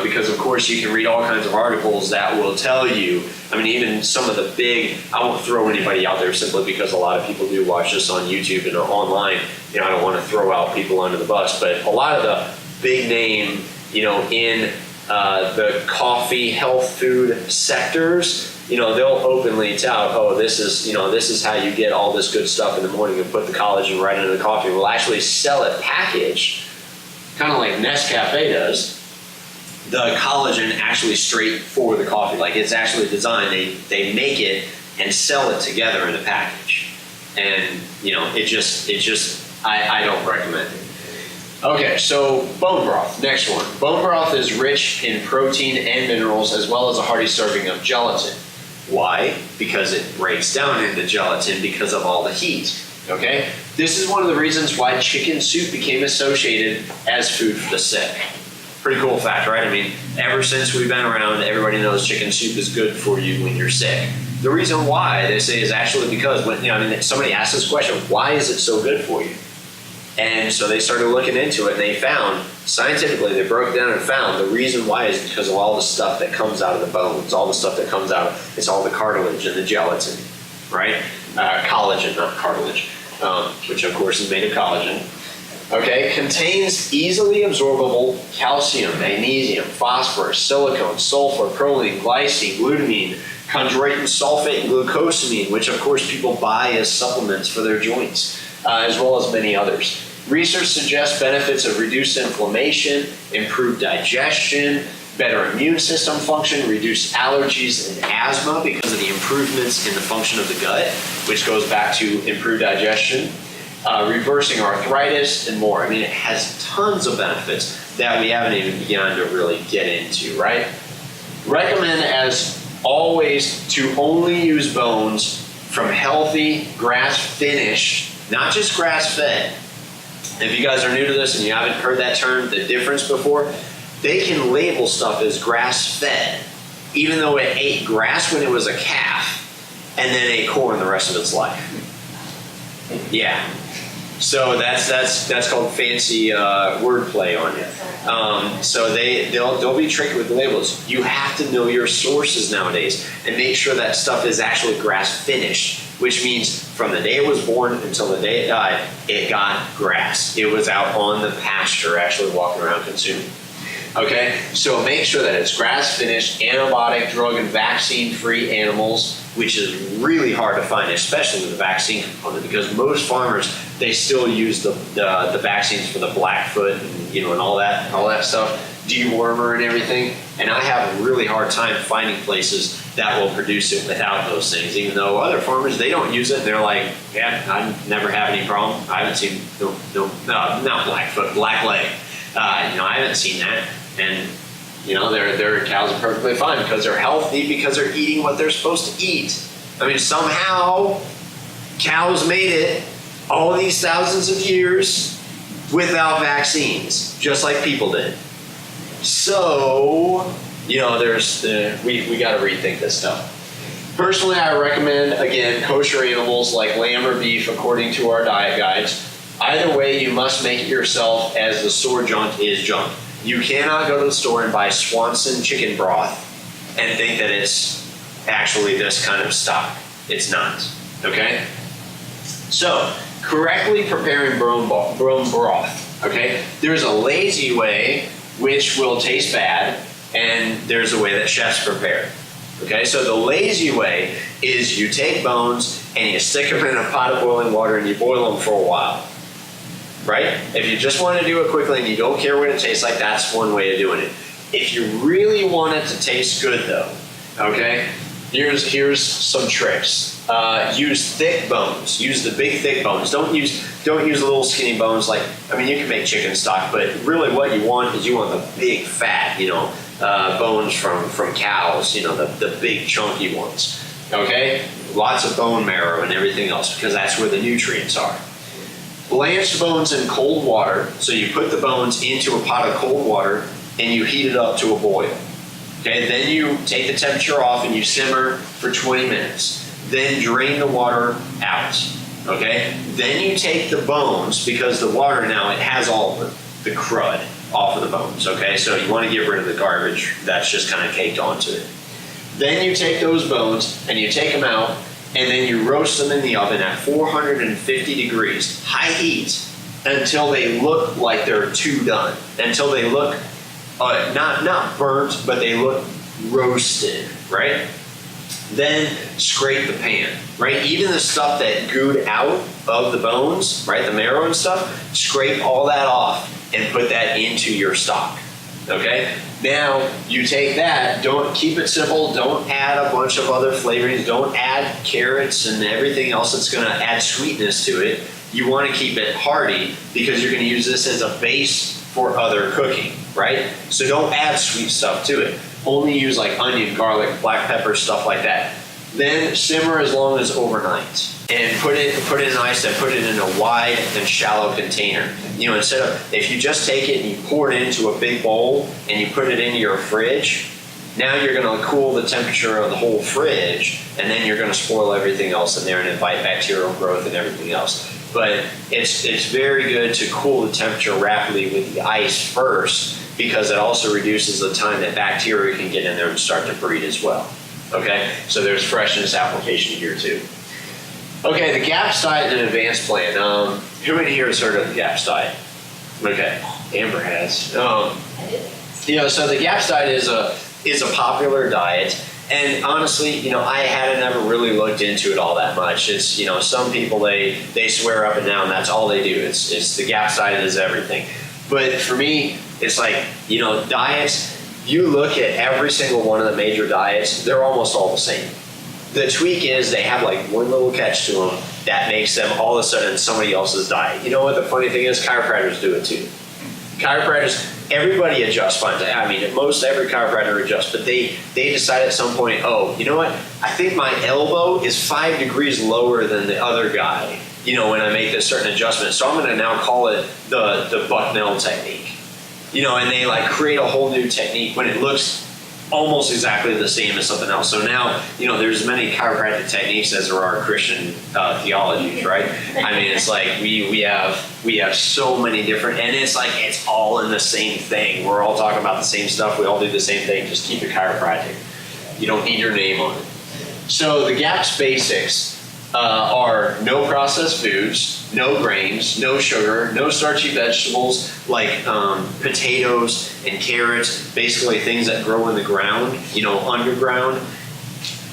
because of course you can read all kinds of articles that will tell you, even some of the big, I won't throw anybody out there simply because a lot of people do watch this on YouTube and online. I don't want to throw out people under the bus, but a lot of the big name, in the coffee, health food sectors, they'll openly tout, oh, this is how you get all this good stuff in the morning and put the collagen right into the coffee. We'll actually sell it packaged, kind of like Nescafe does, the collagen actually straight for the coffee. Like it's actually designed, they make it and sell it together in a package. And, I don't recommend it. Okay, so bone broth, next one. Bone broth is rich in protein and minerals as well as a hearty serving of gelatin. Why? Because it breaks down into gelatin because of all the heat, okay? This is one of the reasons why chicken soup became associated as food for the sick. Pretty cool fact, right? I mean, ever since we've been around, everybody knows chicken soup is good for you when you're sick. The reason why, they say, is actually because somebody asked this question, why is it so good for you? And so they started looking into it, and they found, scientifically, they broke it down and found the reason why is because of all the stuff that comes out of the bones, all the stuff that comes out, it's all the cartilage and the gelatin, right? Collagen, not cartilage, which of course is made of collagen. Okay, contains easily absorbable calcium, magnesium, phosphorus, silicone, sulfur, proline, glycine, glutamine, chondroitin sulfate, and glucosamine, which of course people buy as supplements for their joints, as well as many others. Research suggests benefits of reduced inflammation, improved digestion, better immune system function, reduced allergies and asthma because of the improvements in the function of the gut, which goes back to improved digestion, reversing arthritis, and more. I mean, it has tons of benefits that we haven't even begun to really get into, right? Recommend, as always, to only use bones from healthy, grass-finished, not just grass-fed. If you guys are new to this and you haven't heard that term, the difference before, they can label stuff as grass-fed, even though it ate grass when it was a calf and then ate corn the rest of its life. Yeah. So that's called fancy wordplay on you. So they'll be tricky with the labels. You have to know your sources nowadays and make sure that stuff is actually grass-finished, which means from the day it was born until the day it died, it got grass. It was out on the pasture, actually walking around consuming. Okay, so make sure that it's grass-finished, antibiotic, drug, and vaccine-free animals, which is really hard to find, especially with the vaccine component, because most farmers, they still use the vaccines for the Blackfoot and all that stuff, dewormer and everything. And I have a really hard time finding places that will produce it without those things, even though other farmers, they don't use it. They're like, yeah, I never have any problem. I haven't seen, not Blackfoot, blackleg. I haven't seen that. And, their cows are perfectly fine because they're healthy, because they're eating what they're supposed to eat. I mean, somehow cows made it all these thousands of years without vaccines, just like people did. So, we got to rethink this stuff. Personally, I recommend, again, kosher animals like lamb or beef according to our diet guides. Either way, you must make it yourself, as the store junk is junk. You cannot go to the store and buy Swanson chicken broth and think that it's actually this kind of stock. It's not, okay? So, correctly preparing bone broth, okay? There's a lazy way, which will taste bad, and there's a way that chefs prepare. Okay, so the lazy way is you take bones and you stick them in a pot of boiling water and you boil them for a while. Right? If you just want to do it quickly and you don't care what it tastes like, that's one way of doing it. If you really want it to taste good though, okay, here's some tricks. Use thick bones. Use the big thick bones. Don't use little skinny bones you can make chicken stock, but really what you want is the big fat, bones from cows, the big chunky ones. Okay? Lots of bone marrow and everything else, because that's where the nutrients are. Blanch the bones in cold water. So you put the bones into a pot of cold water and you heat it up to a boil. Okay, then you take the temperature off and you simmer for 20 minutes. Then drain the water out. Okay, then you take the bones, because the water now, it has all the crud off of the bones. Okay, so you want to get rid of the garbage that's just kind of caked onto it. Then you take those bones and you take them out, and then you roast them in the oven at 450 degrees, high heat, until they look like they're done. Until they look, not burnt, but they look roasted, right? Then scrape the pan, right? Even the stuff that gooed out of the bones, right? The marrow and stuff, scrape all that off and put that into your stock, okay? Now, you take that, don't keep it simple, don't add a bunch of other flavorings, don't add carrots and everything else that's gonna add sweetness to it. You wanna keep it hearty because you're gonna use this as a base for other cooking, right? So don't add sweet stuff to it. Only use like onion, garlic, black pepper, stuff like that. Then simmer as long as overnight. And put it in ice and put it in a wide and shallow container. You know, instead of, if you just take it and you pour it into a big bowl and you put it into your fridge, now you're gonna cool the temperature of the whole fridge, and then you're gonna spoil everything else in there and invite bacterial growth and everything else. But it's very good to cool the temperature rapidly with the ice first, because it also reduces the time that bacteria can get in there and start to breed as well. Okay, so there's freshness application here too. Okay, the GAPS diet and advanced plan. Who in here has heard of the GAPS diet? Okay, Amber has. You know, so the GAPS diet is a popular diet, and honestly, you know, I hadn't ever really looked into it all that much. It's, you know, some people they swear up and down that's all they do. It's the GAPS diet is everything. But for me, it's like, you know, diets, you look at every single one of the major diets, they're almost all the same. The tweak is they have like one little catch to them that makes them all of a sudden somebody else's diet. You know what the funny thing is? Chiropractors do it too. Chiropractors, everybody adjusts fine. I mean, most every chiropractor adjusts, but they decide at some point, oh, you know what? I think my elbow is 5 degrees lower than the other guy, you know, when I make this certain adjustment. So I'm going to now call it the Bucknell technique. You know, and they like create a whole new technique when it looks almost exactly the same as something else. So now, you know, there's as many chiropractic techniques as there are Christian theologies, right? I mean, it's like we have so many different, and it's like it's all in the same thing. We're all talking about the same stuff. We all do the same thing. Just keep it chiropractic. You don't need your name on it. So the GAPS basics are no processed foods, no grains, no sugar, no starchy vegetables like potatoes and carrots, basically things that grow in the ground, you know, underground.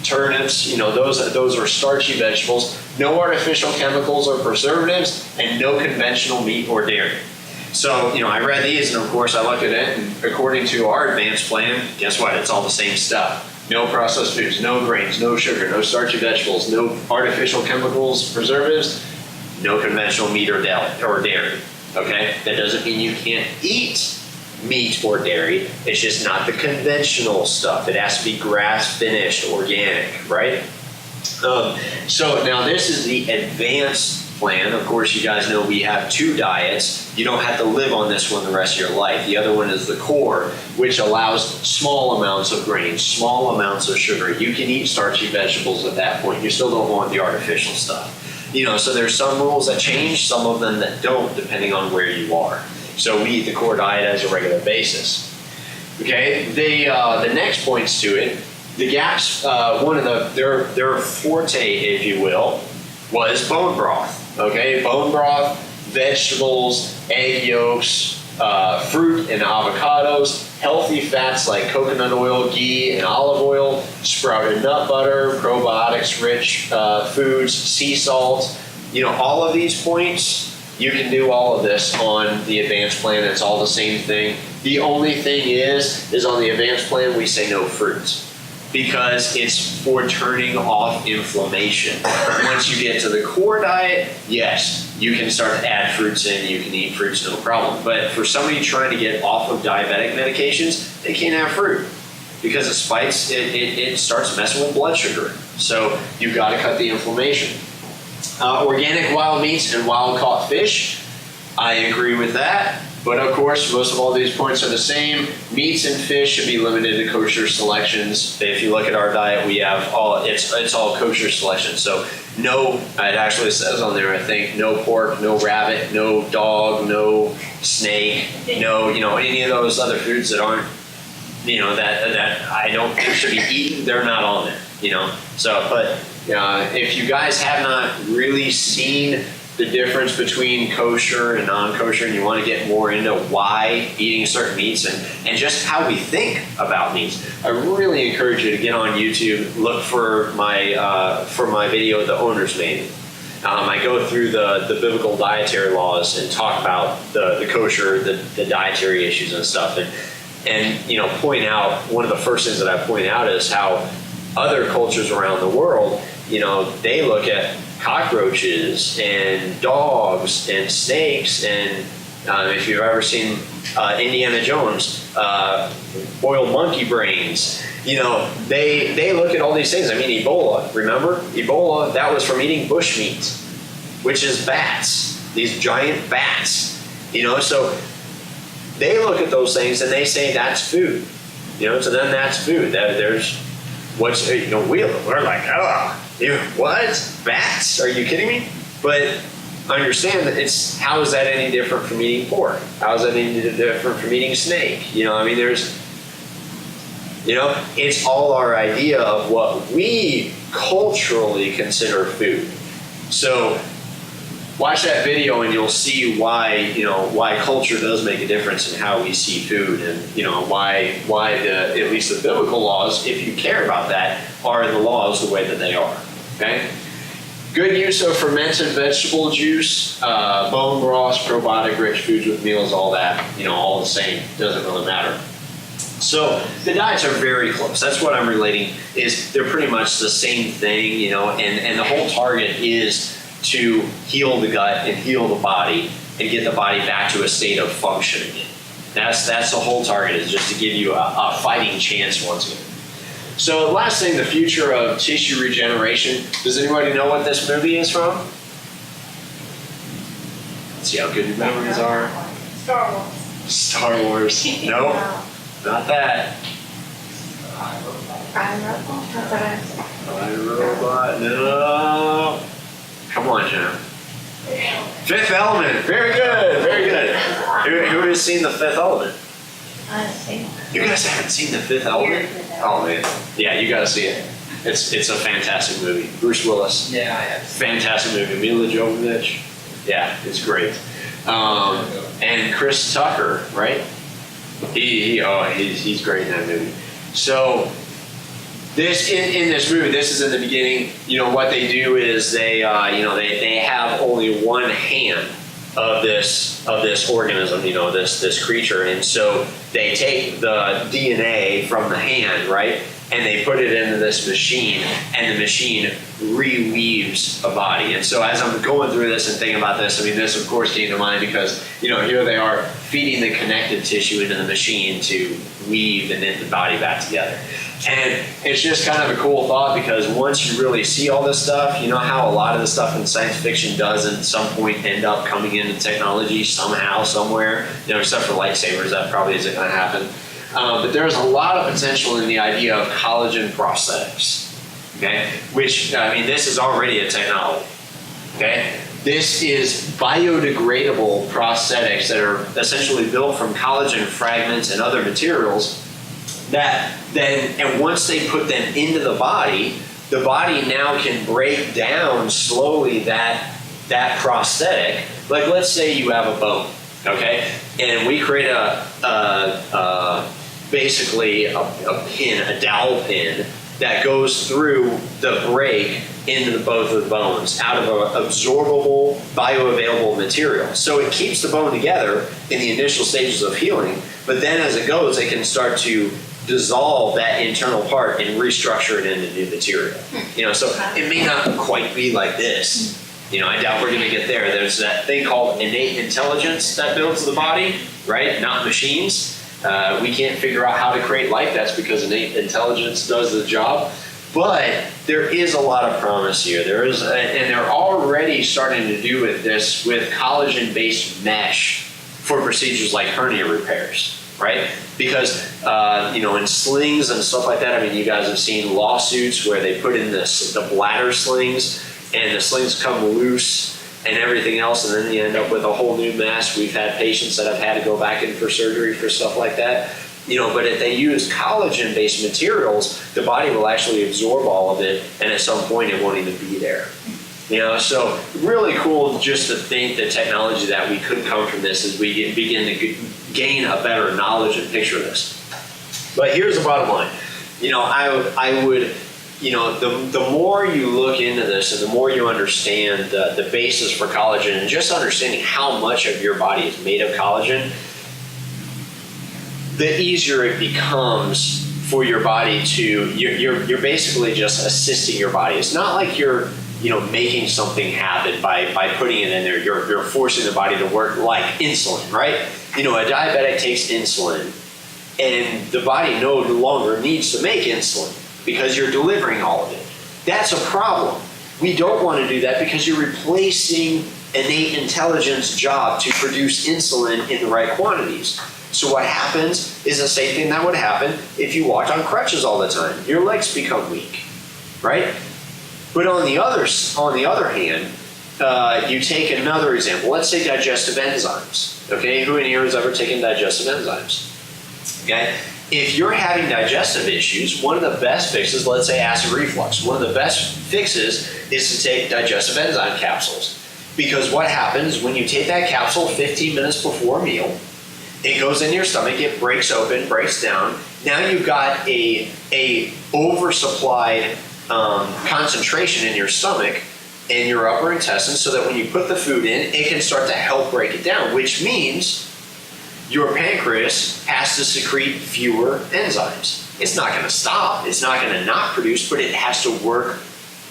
Turnips, you know, those are starchy vegetables. No artificial chemicals or preservatives, and no conventional meat or dairy. So, you know, I read these, and of course I looked at it, and according to our advanced plan, guess what? It's all the same stuff. No processed foods, no grains, no sugar, no starchy vegetables, no artificial chemicals, preservatives, no conventional meat or dairy. Okay? That doesn't mean you can't eat meat or dairy. It's just not the conventional stuff. It has to be grass-finished, organic, right? So now this is the advanced plan. Of course, you guys know we have 2 diets. You don't have to live on this one the rest of your life. The other one is the core, which allows small amounts of grains, small amounts of sugar. You can eat starchy vegetables at that point. You still don't want the artificial stuff. You know, so there's some rules that change, some of them that don't, depending on where you are. So we eat the core diet as a regular basis. Okay, the next points to it, the GAPS, one of their forte, if you will, was bone broth. Okay, bone broth, vegetables, egg yolks, fruit and avocados, healthy fats like coconut oil, ghee, and olive oil, sprouted nut butter, probiotics rich foods, sea salt. You know, all of these points, you can do all of this on the advanced plan. It's all the same thing. The only thing is on the advanced plan, we say no fruits, because it's for turning off inflammation. Once you get to the core diet, yes, you can start to add fruits in, you can eat fruits, no problem. But for somebody trying to get off of diabetic medications, they can't have fruit because it spikes, it starts messing with blood sugar. So you've got to cut the inflammation. Organic wild meats and wild caught fish, I agree with that. But of course, most of all these points are the same. Meats and fish should be limited to kosher selections. If you look at our diet, we have it's all kosher selections. So no, it actually says on there, I think, no pork, no rabbit, no dog, no snake, no, you know, any of those other foods that aren't, you know, that I don't think should be eaten, they're not on there, you know. So, but if you guys have not really seen the difference between kosher and non-kosher, and you want to get more into why eating certain meats and just how we think about meats, I really encourage you to get on YouTube, look for my video, The Owner's Manual. I go through the biblical dietary laws and talk about the kosher, the dietary issues and stuff, and you know, point out, one of the first things that I point out is how other cultures around the world, you know, they look at cockroaches and dogs and snakes and if you've ever seen Indiana Jones, boiled monkey brains, you know, they look at all these things. I mean, Ebola, remember? Ebola, that was from eating bushmeat, which is bats, these giant bats, you know, so they look at those things and they say that's food, you know, to them that's food. There's what's, you know, we're like, oh, what? Bats? Are you kidding me? But understand that it's, how is that any different from eating pork? How is that any different from eating snake? You know, I mean, there's, you know, it's all our idea of what we culturally consider food. So watch that video and you'll see why, you know, why culture does make a difference in how we see food, and, you know, why at least the biblical laws, if you care about that, are the laws the way that they are. Okay? Good use of fermented vegetable juice, bone broths, probiotic rich foods with meals, all that, you know, all the same, doesn't really matter. So the diets are very close. That's what I'm relating, is they're pretty much the same thing, you know, and the whole target is to heal the gut and heal the body and get the body back to a state of function again. That's the whole target, is just to give you a fighting chance once again. So last thing, the future of tissue regeneration. Does anybody know what this movie is from? Let's see how good your memories are. Star Wars. Star Wars. Nope, not that. iRobot. No. Come on, Jenna. Fifth Element. Very good. Very good. Who has seen The Fifth Element? I've seen it. You guys haven't seen The Fifth Element? Oh man. Yeah, you gotta see it. It's a fantastic movie. Bruce Willis. Yeah, I have. Fantastic movie. Mila Jovovich. Yeah, it's great. And Chris Tucker, right? He's great in that movie. So this in this movie, this is in the beginning. You know what they do is they have only one hand of this organism, you know, this creature, and so they take the DNA from the hand, right, and they put it into this machine, and the machine reweaves a body. And so as I'm going through this and thinking about this, I mean, this of course came to mind because, you know, here they are feeding the connective tissue into the machine to weave and knit the body back together. And it's just kind of a cool thought, because once you really see all this stuff, you know how a lot of the stuff in science fiction does at some point end up coming into technology somehow, somewhere, you know, except for lightsabers, that probably isn't going to happen. But there's a lot of potential in the idea of collagen prosthetics, okay? Which, I mean, this is already a technology, okay? This is biodegradable prosthetics that are essentially built from collagen fragments and other materials that then, and once they put them into the body now can break down slowly that prosthetic. Like, let's say you have a bone, okay? And we create basically a pin, a dowel pin, that goes through the break into both of the bones out of an absorbable, bioavailable material. So it keeps the bone together in the initial stages of healing, but then as it goes, it can start to dissolve that internal part and restructure it into new material. You know, so it may not quite be like this. You know, I doubt we're gonna get there. There's that thing called innate intelligence that builds the body, right? Not machines. We can't figure out how to create life. That's because innate intelligence does the job. But there is a lot of promise here. There is, and they're already starting to do this with collagen-based mesh for procedures like hernia repairs, right? Because, you know, in slings and stuff like that, I mean, you guys have seen lawsuits where they put in the bladder slings, and the slings come loose and everything else, and then you end up with a whole new mess. We've had patients that have had to go back in for surgery for stuff like that. You know, but if they use collagen-based materials, the body will actually absorb all of it, and at some point it won't even be there. You know, so really cool just to think the technology that we could come from this as we begin to gain a better knowledge and picture of this. But here's the bottom line. You know, I would, you know, the more you look into this and the more you understand the basis for collagen and just understanding how much of your body is made of collagen, the easier it becomes for your body to, you're basically just assisting your body. It's not like you're, you know, making something happen by putting it in there. You're forcing the body to work like insulin, right? You know, a diabetic takes insulin and the body no longer needs to make insulin because you're delivering all of it. That's a problem. We don't want to do that because you're replacing innate intelligence job to produce insulin in the right quantities. So what happens is the same thing that would happen if you walked on crutches all the time. Your legs become weak, right? But on the other hand, you take another example. Let's say digestive enzymes. Okay, who in here has ever taken digestive enzymes? Okay, if you're having digestive issues, one of the best fixes, let's say acid reflux, one of the best fixes is to take digestive enzyme capsules. Because what happens when you take that capsule 15 minutes before a meal, it goes in your stomach, it breaks open, breaks down. Now you've got a oversupplied concentration in your stomach and your upper intestine so that when you put the food in, it can start to help break it down, which means your pancreas has to secrete fewer enzymes. It's not going to stop, it's not going to not produce, but it has to work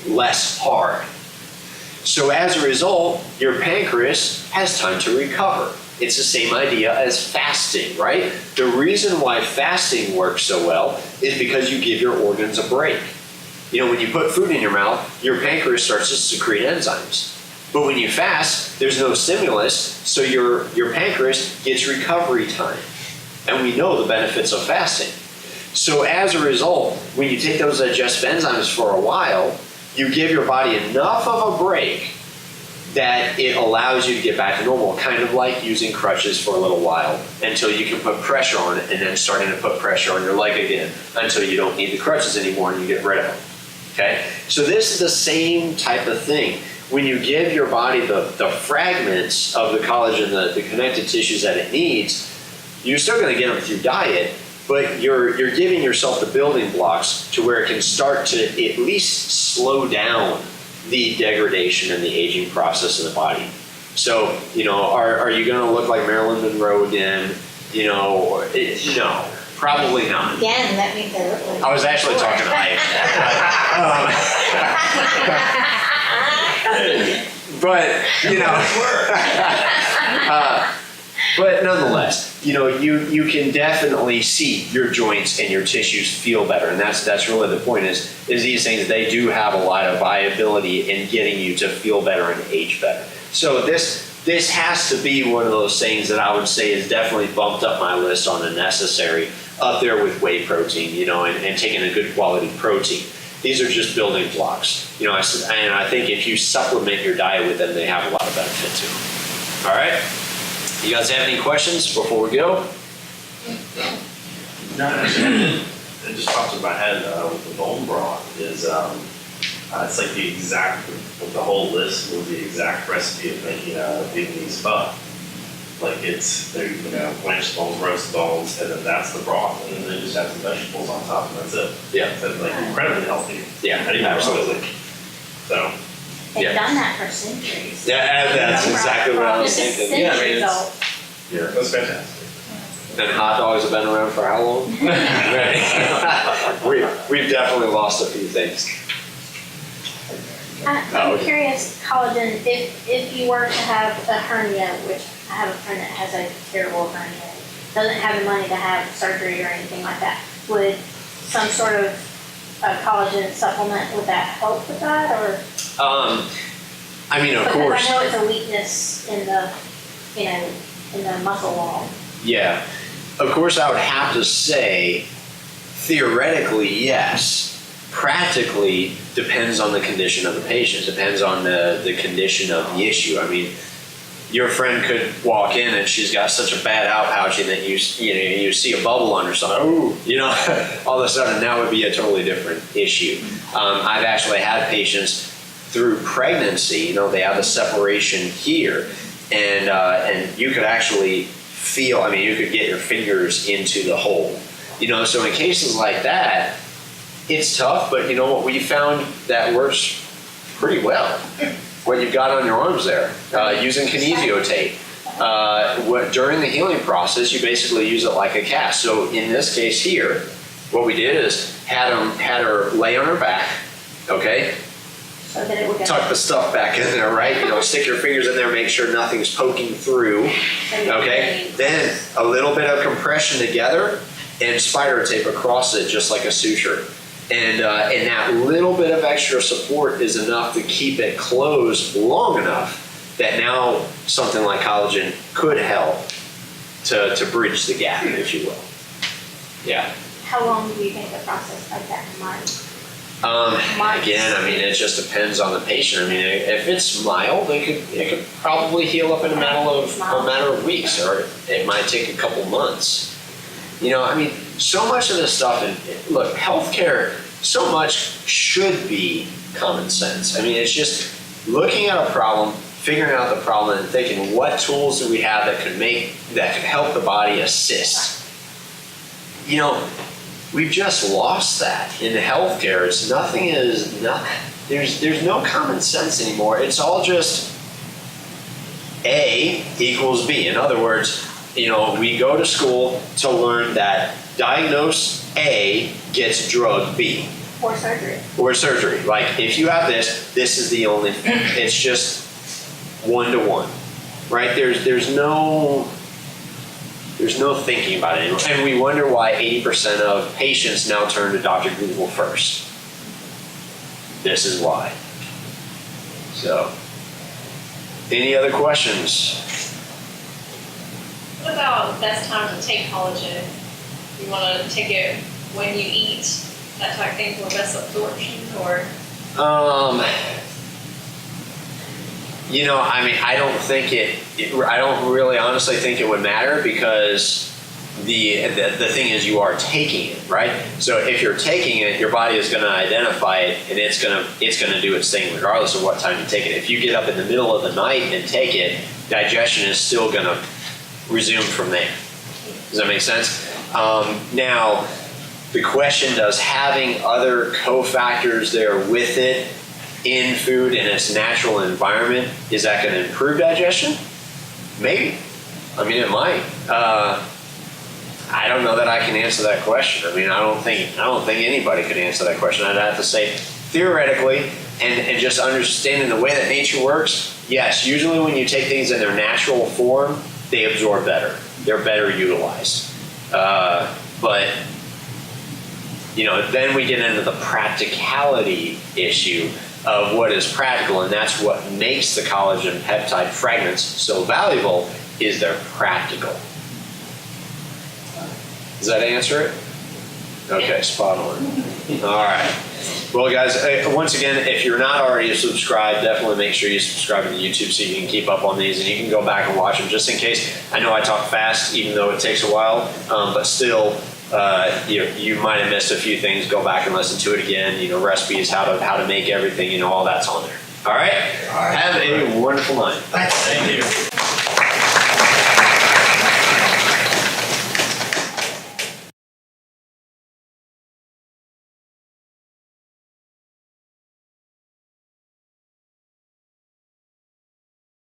less hard. So as a result, your pancreas has time to recover. It's the same idea as fasting, right? The reason why fasting works so well is because you give your organs a break. You know, when you put food in your mouth, your pancreas starts to secrete enzymes. But when you fast, there's no stimulus, so your pancreas gets recovery time. And we know the benefits of fasting. So as a result, when you take those digestive enzymes for a while, you give your body enough of a break that it allows you to get back to normal, kind of like using crutches for a little while until you can put pressure on it and then starting to put pressure on your leg again until you don't need the crutches anymore and you get rid of them. Okay? So this is the same type of thing. When you give your body the fragments of the collagen, the connective tissues that it needs, you're still going to get them through diet, but you're giving yourself the building blocks to where it can start to at least slow down the degradation and the aging process of the body. So, you know, are you going to look like Marilyn Monroe again? You know, no, probably not. Again, that means they look like. I was actually talking to Ike. But, you know, but nonetheless, you know, you can definitely see your joints and your tissues feel better. And that's really the point is these things, they do have a lot of viability in getting you to feel better and age better. So this has to be one of those things that I would say is definitely bumped up my list on the necessary, up there with whey protein, you know, and taking a good quality protein. These are just building blocks, you know, and I think if you supplement your diet with them, they have a lot of benefit to them. All right? You guys have any questions before we go? No, actually, it just popped in my head with the bone broth is it's like the exact, with the whole list was the exact recipe of making a Vietnamese pho. Like it's, they're, you know, blanched bones, roast bones, and then that's the broth, and then they just have some vegetables on top, and that's it. Yeah. So it's like incredibly healthy. Yeah, I didn't absolutely. So. They've Yeah. done that for centuries. Yeah, that's exactly what I was This is thinking. Yeah, I mean, centuries it's, old. yeah. That's fantastic. And hot dogs have been around for how long? We've definitely lost a few things. I'm curious, collagen, if you were to have a hernia, which I have a friend that has a terrible hernia, doesn't have the money to have surgery or anything like that, would some sort of collagen supplement, would that help with that, or? I mean, of Because course. I know it's a weakness in the, you know, in the muscle wall. Yeah. Of course, I would have to say, theoretically, yes. Practically, depends on the condition of the patient, depends on the condition of the issue. I mean, your friend could walk in and she's got such a bad outpouching that you see a bubble on her stomach. Ooh, you know, all of a sudden that would be a totally different issue. I've actually had patients through pregnancy, you know, they have the separation here, and you could actually feel, I mean, you could get your fingers into the hole, you know, so in cases like that, it's tough, but you know what we found that works pretty well? What you've got on your arms there, using kinesio tape. During the healing process, you basically use it like a cast. So in this case here, what we did is had her lay on her back, okay? So that it would go. Tuck the stuff back in there, right? You know, stick your fingers in there, make sure nothing's poking through, okay? Then a little bit of compression together and spider tape across it, just like a suture. And that little bit of extra support is enough to keep it closed long enough that now something like collagen could help to bridge the gap, if you will. Yeah. How long do you think the process like that might? Again, I mean, it just depends on the patient. I mean, if it's mild, it could probably heal up in a matter of weeks, or it might take a couple months. You know, I mean, so much of this stuff, and look, healthcare, so much should be common sense. I mean, it's just looking at a problem, figuring out the problem, and thinking, what tools do we have that could help the body assist? You know, we've just lost that in healthcare. There's no common sense anymore. It's all just A equals B. In other words, you know, we go to school to learn that diagnose A gets drug B. Or surgery. Or surgery. Like, if you have this is the only thing. It's just 1-to-1, right? There's no thinking about it anymore. And we wonder why 80% of patients now turn to Dr. Google first. This is why. So, any other questions? What about best time to take collagen? You want to take it when you eat, that type of thing for best absorption, or? You know, I mean, I don't think I don't really honestly think it would matter, because the thing is, you are taking it, right? So if you're taking it, your body is going to identify it, and it's going to do its thing regardless of what time you take it. If you get up in the middle of the night and take it, digestion is still going to resume from there. Does that make sense? Now, the question, does having other cofactors there with it in food in its natural environment, is that going to improve digestion? Maybe. I mean, it might. I don't know that I can answer that question. I mean, I don't think anybody could answer that question. I'd have to say, theoretically, and just understanding the way that nature works, yes, usually when you take things in their natural form, they absorb better. They're better utilized. But, you know, then we get into the practicality issue of what is practical, and that's what makes the collagen peptide fragments so valuable, is they're practical. Does that answer it? Okay, spot on. All right. Well, guys, once again, if you're not already subscribed, definitely make sure you subscribe to the YouTube so you can keep up on these, and you can go back and watch them just in case. I know I talk fast, even though it takes a while, but still, you might have missed a few things. Go back and listen to it again. You know, recipes, how to make everything. You know, all that's on there. All right. Have a wonderful night. Thank you.